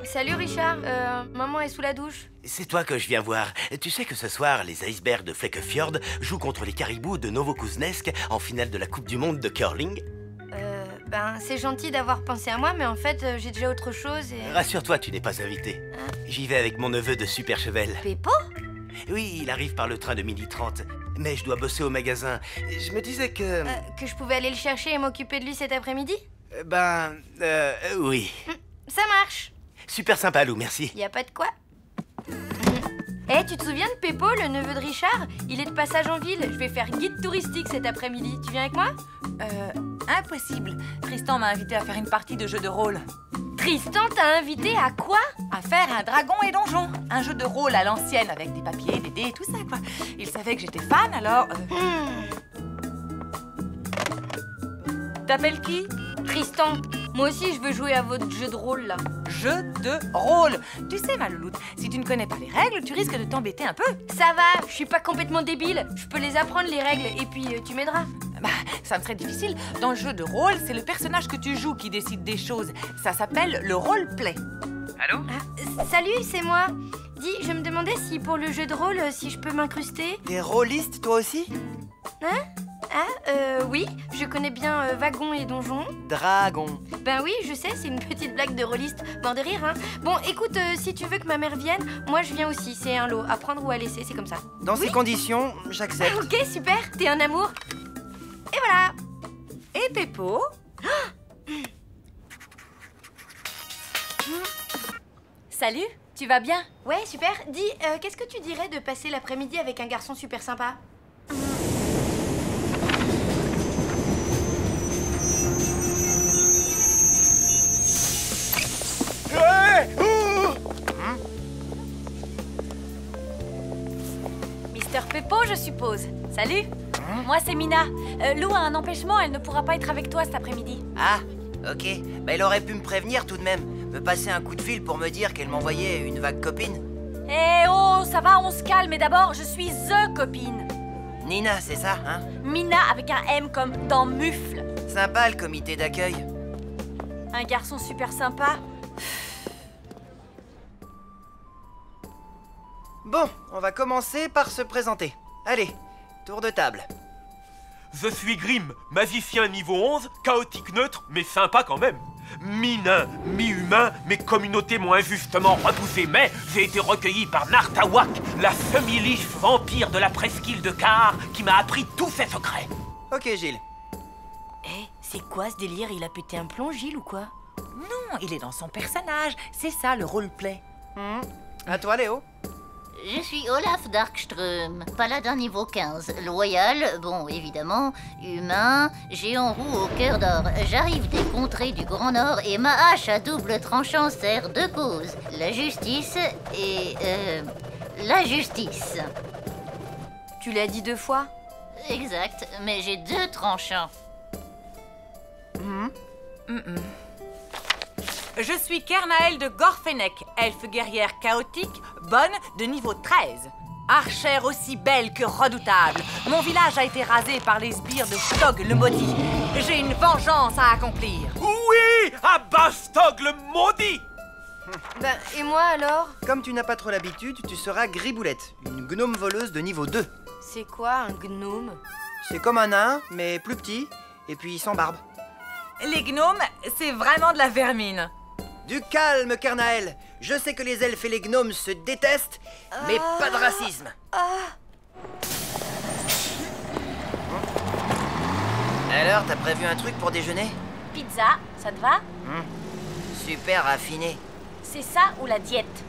Salut Richard, maman est sous la douche. C'est toi que je viens voir. Tu sais que ce soir, les icebergs de Flekkefjord jouent contre les caribous de Novokuznesk en finale de la Coupe du Monde de curling? Ben, c'est gentil d'avoir pensé à moi, mais en fait, j'ai déjà autre chose et... Rassure-toi, tu n'es pas invité. J'y vais avec mon neveu de Super Chevel. Peppo? Oui, il arrive par le train de 12h30. Mais je dois bosser au magasin. Je me disais que... Que je pouvais aller le chercher et m'occuper de lui cet après-midi? Oui. Ça marche. Super sympa, Lou, merci. Y a pas de quoi. Eh, tu te souviens de Peppo, le neveu de Richard? Il est de passage en ville. Je vais faire guide touristique cet après-midi. Tu viens avec moi? Impossible. Tristan m'a invité à faire une partie de jeu de rôle. Tristan t'a invité à quoi? À faire un dragon et donjon. Un jeu de rôle à l'ancienne avec des papiers, des dés et tout ça, quoi. Il savait que j'étais fan, alors... T'appelles qui? Tristan. Moi aussi, je veux jouer à votre jeu de rôle, là. Jeu de rôle. Tu sais, ma louloute, si tu ne connais pas les règles, tu risques de t'embêter un peu. Ça va, je suis pas complètement débile. Je peux les apprendre, les règles, et puis tu m'aideras. Bah, ça me serait difficile. Dans le jeu de rôle, c'est le personnage que tu joues qui décide des choses. Ça s'appelle le roleplay. Allô? Salut, c'est moi. Dis, je me demandais si pour le jeu de rôle, si je peux m'incruster. T'es rôliste, toi aussi? Hein? Oui, je connais bien Wagon et Donjon. Dragon. Ben oui, je sais, c'est une petite blague de rôliste. Mort de rire, hein. Bon, écoute, si tu veux que ma mère vienne, moi je viens aussi. C'est un lot, à prendre ou à laisser, c'est comme ça. Dans ces conditions, j'accepte. Ok, super, t'es un amour. Et voilà. Et Peppo? Salut, tu vas bien? Ouais, super. Dis, qu'est-ce que tu dirais de passer l'après-midi avec un garçon super sympa? Mister Peppo, je suppose. Salut. Moi, c'est Mina. Lou a un empêchement, elle ne pourra pas être avec toi cet après-midi. Ah, ok. Bah, il aurait pu me prévenir tout de même. me passer un coup de fil pour me dire qu'elle m'envoyait une vague copine? Eh oh, ça va, on se calme, mais d'abord, je suis THE copine. Nina, c'est ça, hein? Mina avec un M comme dans mufle. Sympa le comité d'accueil. Un garçon super sympa. Bon, on va commencer par se présenter. Allez, tour de table. Je suis Grim, magicien niveau 11, chaotique neutre, mais sympa quand même. Mi-nain, mi-humain, mais communauté moins justement repoussée. Mais j'ai été recueilli par Nartawak, la semi-liche vampire de la presqu'île de Kahar, qui m'a appris tous ses secrets. Ok, Gilles. Eh, c'est quoi ce délire? Il a pété un plomb, Gilles, ou quoi? Non, il est dans son personnage. C'est ça, le roleplay. À toi, Léo. Je suis Olaf Darkström, paladin niveau 15, loyal, bon évidemment, humain, géant roux au cœur d'or. J'arrive des contrées du Grand Nord et ma hache à double tranchant sert deux causes, la justice et... la justice. Tu l'as dit 2 fois? Exact, mais j'ai 2 tranchants. Je suis Kernael de Gorfennek, elfe guerrière chaotique, bonne de niveau 13. Archère aussi belle que redoutable. Mon village a été rasé par les sbires de Stog le maudit. J'ai une vengeance à accomplir. Oui, à Bastog le maudit. Ben, et moi alors? Comme tu n'as pas trop l'habitude, tu seras Griboulette, une gnome voleuse de niveau 2. C'est quoi un gnome? C'est comme un nain, mais plus petit, et puis sans barbe. Les gnomes, c'est vraiment de la vermine. Du calme, Kernael. Je sais que les elfes et les gnomes se détestent, mais pas de racisme. Alors, t'as prévu un truc pour déjeuner? Pizza, ça te va? Super raffiné. C'est ça ou la diète?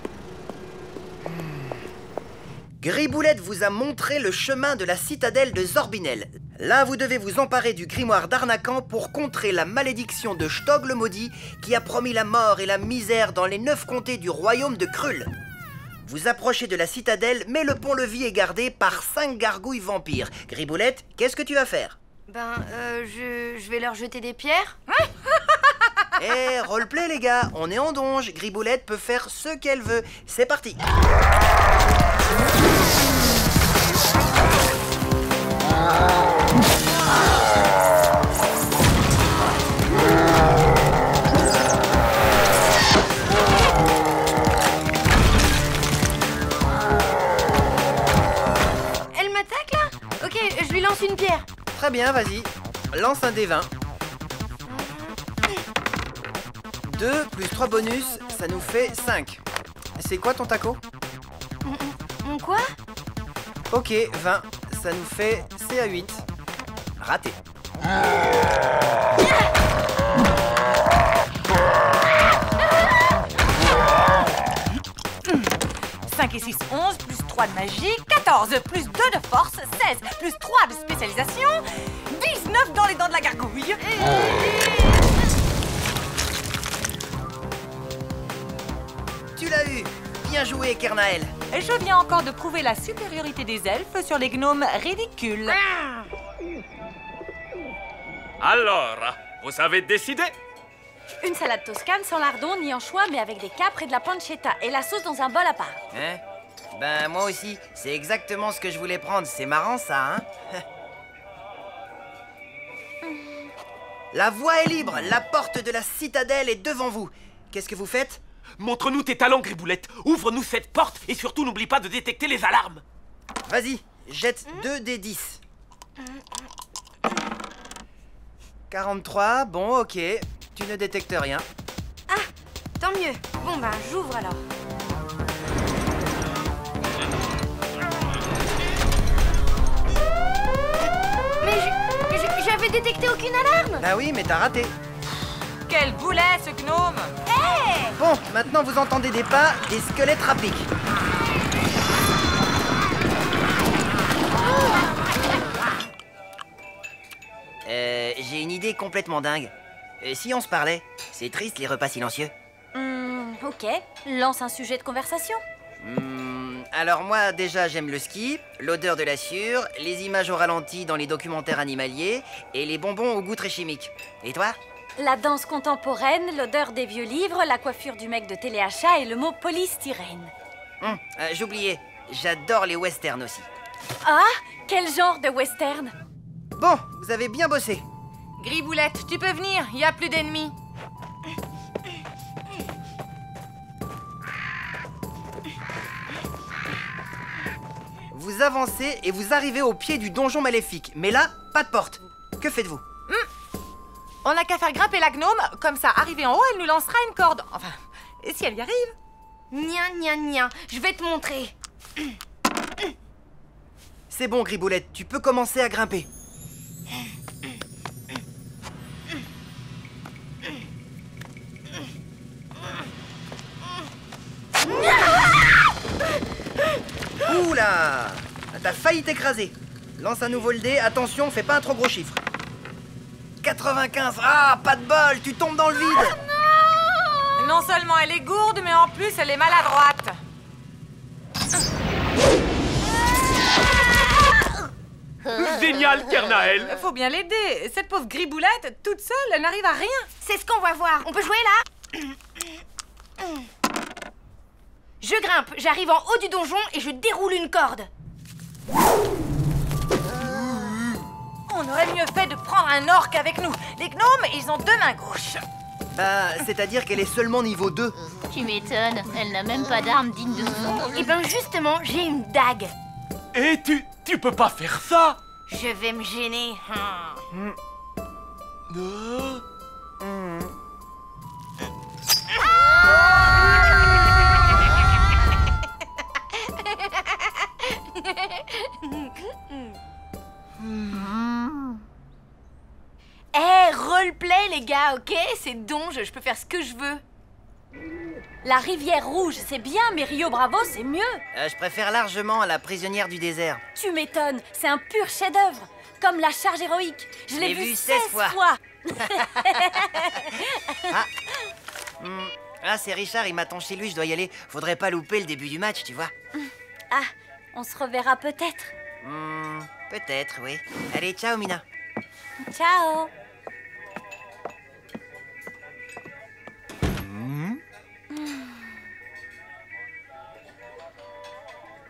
Griboulette vous a montré le chemin de la citadelle de Zorbinel. Là, vous devez vous emparer du grimoire d'Arnacan pour contrer la malédiction de Stog le maudit qui a promis la mort et la misère dans les 9 comtés du royaume de Krull. Vous approchez de la citadelle, mais le pont-levis est gardé par 5 gargouilles vampires. Griboulette, qu'est-ce que tu vas faire? Ben, je vais leur jeter des pierres. Eh, roleplay les gars, on est en donge. Griboulette peut faire ce qu'elle veut. C'est parti. Elle m'attaque là? Ok, je lui lance une pierre. Très bien, vas-y. Lance un dé 20. 2 plus 3 bonus, ça nous fait 5. C'est quoi ton taco? Mon quoi? Ok, 20. Ça nous fait CA8. Raté. 5 et 6, 11, plus 3 de magie, 14, plus 2 de force, 16, plus 3 de spécialisation, 19 dans les dents de la gargouille. Tu l'as eu. Bien joué, Kernael. Je viens encore de prouver la supériorité des elfes sur les gnomes ridicules. Alors, vous avez décidé? Une salade toscane sans lardon ni anchois, mais avec des capres et de la pancetta et la sauce dans un bol à part. Hein? Ben, moi aussi. C'est exactement ce que je voulais prendre. C'est marrant, ça, hein? La voie est libre. La porte de la citadelle est devant vous. Qu'est-ce que vous faites? Montre-nous tes talents, Griboulette. Ouvre-nous cette porte et surtout n'oublie pas de détecter les alarmes. Vas-y, jette 2 des 10. 43, bon, ok. Tu ne détectes rien. Ah, tant mieux. Bon ben, j'ouvre alors. Mais j'avais détecté aucune alarme. Bah oui, mais t'as raté. Quel boulet, ce gnome! Hey! Bon, maintenant vous entendez des pas, des squelettes rapiques. J'ai une idée complètement dingue. Si on se parlait? C'est triste les repas silencieux. Ok, lance un sujet de conversation. Alors moi, déjà, j'aime le ski, l'odeur de la sciure, les images au ralenti dans les documentaires animaliers et les bonbons au goût très chimique. Et toi? La danse contemporaine, l'odeur des vieux livres, la coiffure du mec de téléachat et le mot polystyrène. J'oubliais, j'adore les westerns aussi. Ah, quel genre de western? Bon, vous avez bien bossé. Griboulette, tu peux venir, il n'y a plus d'ennemis. Vous avancez et vous arrivez au pied du donjon maléfique. Mais là, pas de porte. Que faites-vous? On n'a qu'à faire grimper la gnome, comme ça, arrivée en haut, elle nous lancera une corde. Enfin, et si elle y arrive? Nia, je vais te montrer. C'est bon, Griboulette, tu peux commencer à grimper. Oula! T'as failli t'écraser. Lance à nouveau le dé, attention, fais pas un trop gros chiffre. 95, ah, pas de bol, tu tombes dans le vide. Non seulement elle est gourde, mais en plus elle est maladroite. Génial, Kernael. Faut bien l'aider. Cette pauvre Griboulette, toute seule, elle n'arrive à rien. C'est ce qu'on va voir. On peut jouer là? Je grimpe, j'arrive en haut du donjon et je déroule une corde. On aurait mieux fait de prendre un orc avec nous. Les gnomes, ils ont 2 mains gauches. Bah, c'est-à-dire qu'elle est seulement niveau 2. Tu m'étonnes, elle n'a même pas d'arme digne de son. Et ben justement, j'ai une dague. Et tu peux pas faire ça. Je vais me gêner. Roleplay les gars, ok? C'est donge, je peux faire ce que je veux. La rivière rouge, c'est bien, mais Rio Bravo, c'est mieux. Je préfère largement la prisonnière du désert. Tu m'étonnes, c'est un pur chef-d'œuvre. Comme la charge héroïque. Je l'ai vu 16 fois. Ah, c'est Richard, il m'attend chez lui, je dois y aller. Faudrait pas louper le début du match, tu vois. Ah, on se reverra peut-être. Peut-être, oui. Allez, ciao, Mina. Ciao.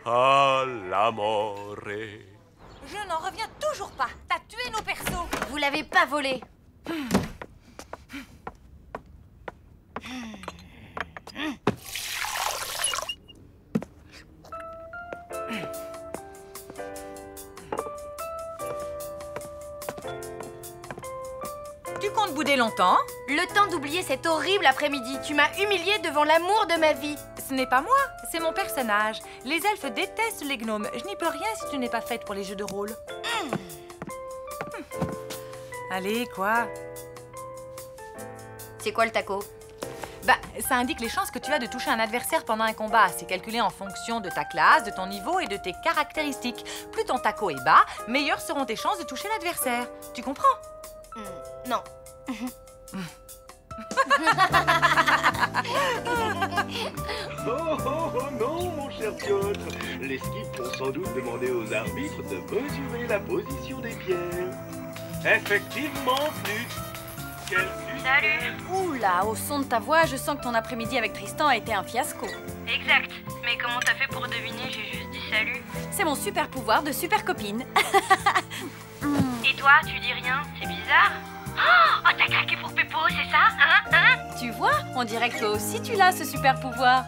Ah, l'amore. Je n'en reviens toujours pas. T'as tué nos persos. Vous l'avez pas volé. Tu comptes bouder longtemps? Le temps d'oublier cet horrible après-midi. Tu m'as humiliée devant l'amour de ma vie. Ce n'est pas moi, c'est mon personnage. Les elfes détestent les gnomes. Je n'y peux rien si tu n'es pas faite pour les jeux de rôle. Allez, quoi? C'est quoi le taco? Bah, ça indique les chances que tu as de toucher un adversaire pendant un combat. C'est calculé en fonction de ta classe, de ton niveau et de tes caractéristiques. Plus ton taco est bas, meilleures seront tes chances de toucher l'adversaire. Tu comprends? Non. Oh non, mon cher Piotr. Les skips vont sans doute demander aux arbitres de mesurer la position des pierres. Effectivement, Flux. Salut. Oula, au son de ta voix, je sens que ton après-midi avec Tristan a été un fiasco. Exact. Mais comment t'as fait pour deviner? J'ai juste dit salut. C'est mon super pouvoir de super copine. Et toi, tu dis rien? C'est bizarre. Oh, t'as craqué pour Peppo, c'est ça? Hein? Tu vois, on dirait que toi aussi tu l'as, ce super pouvoir.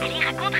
Allez, raconte.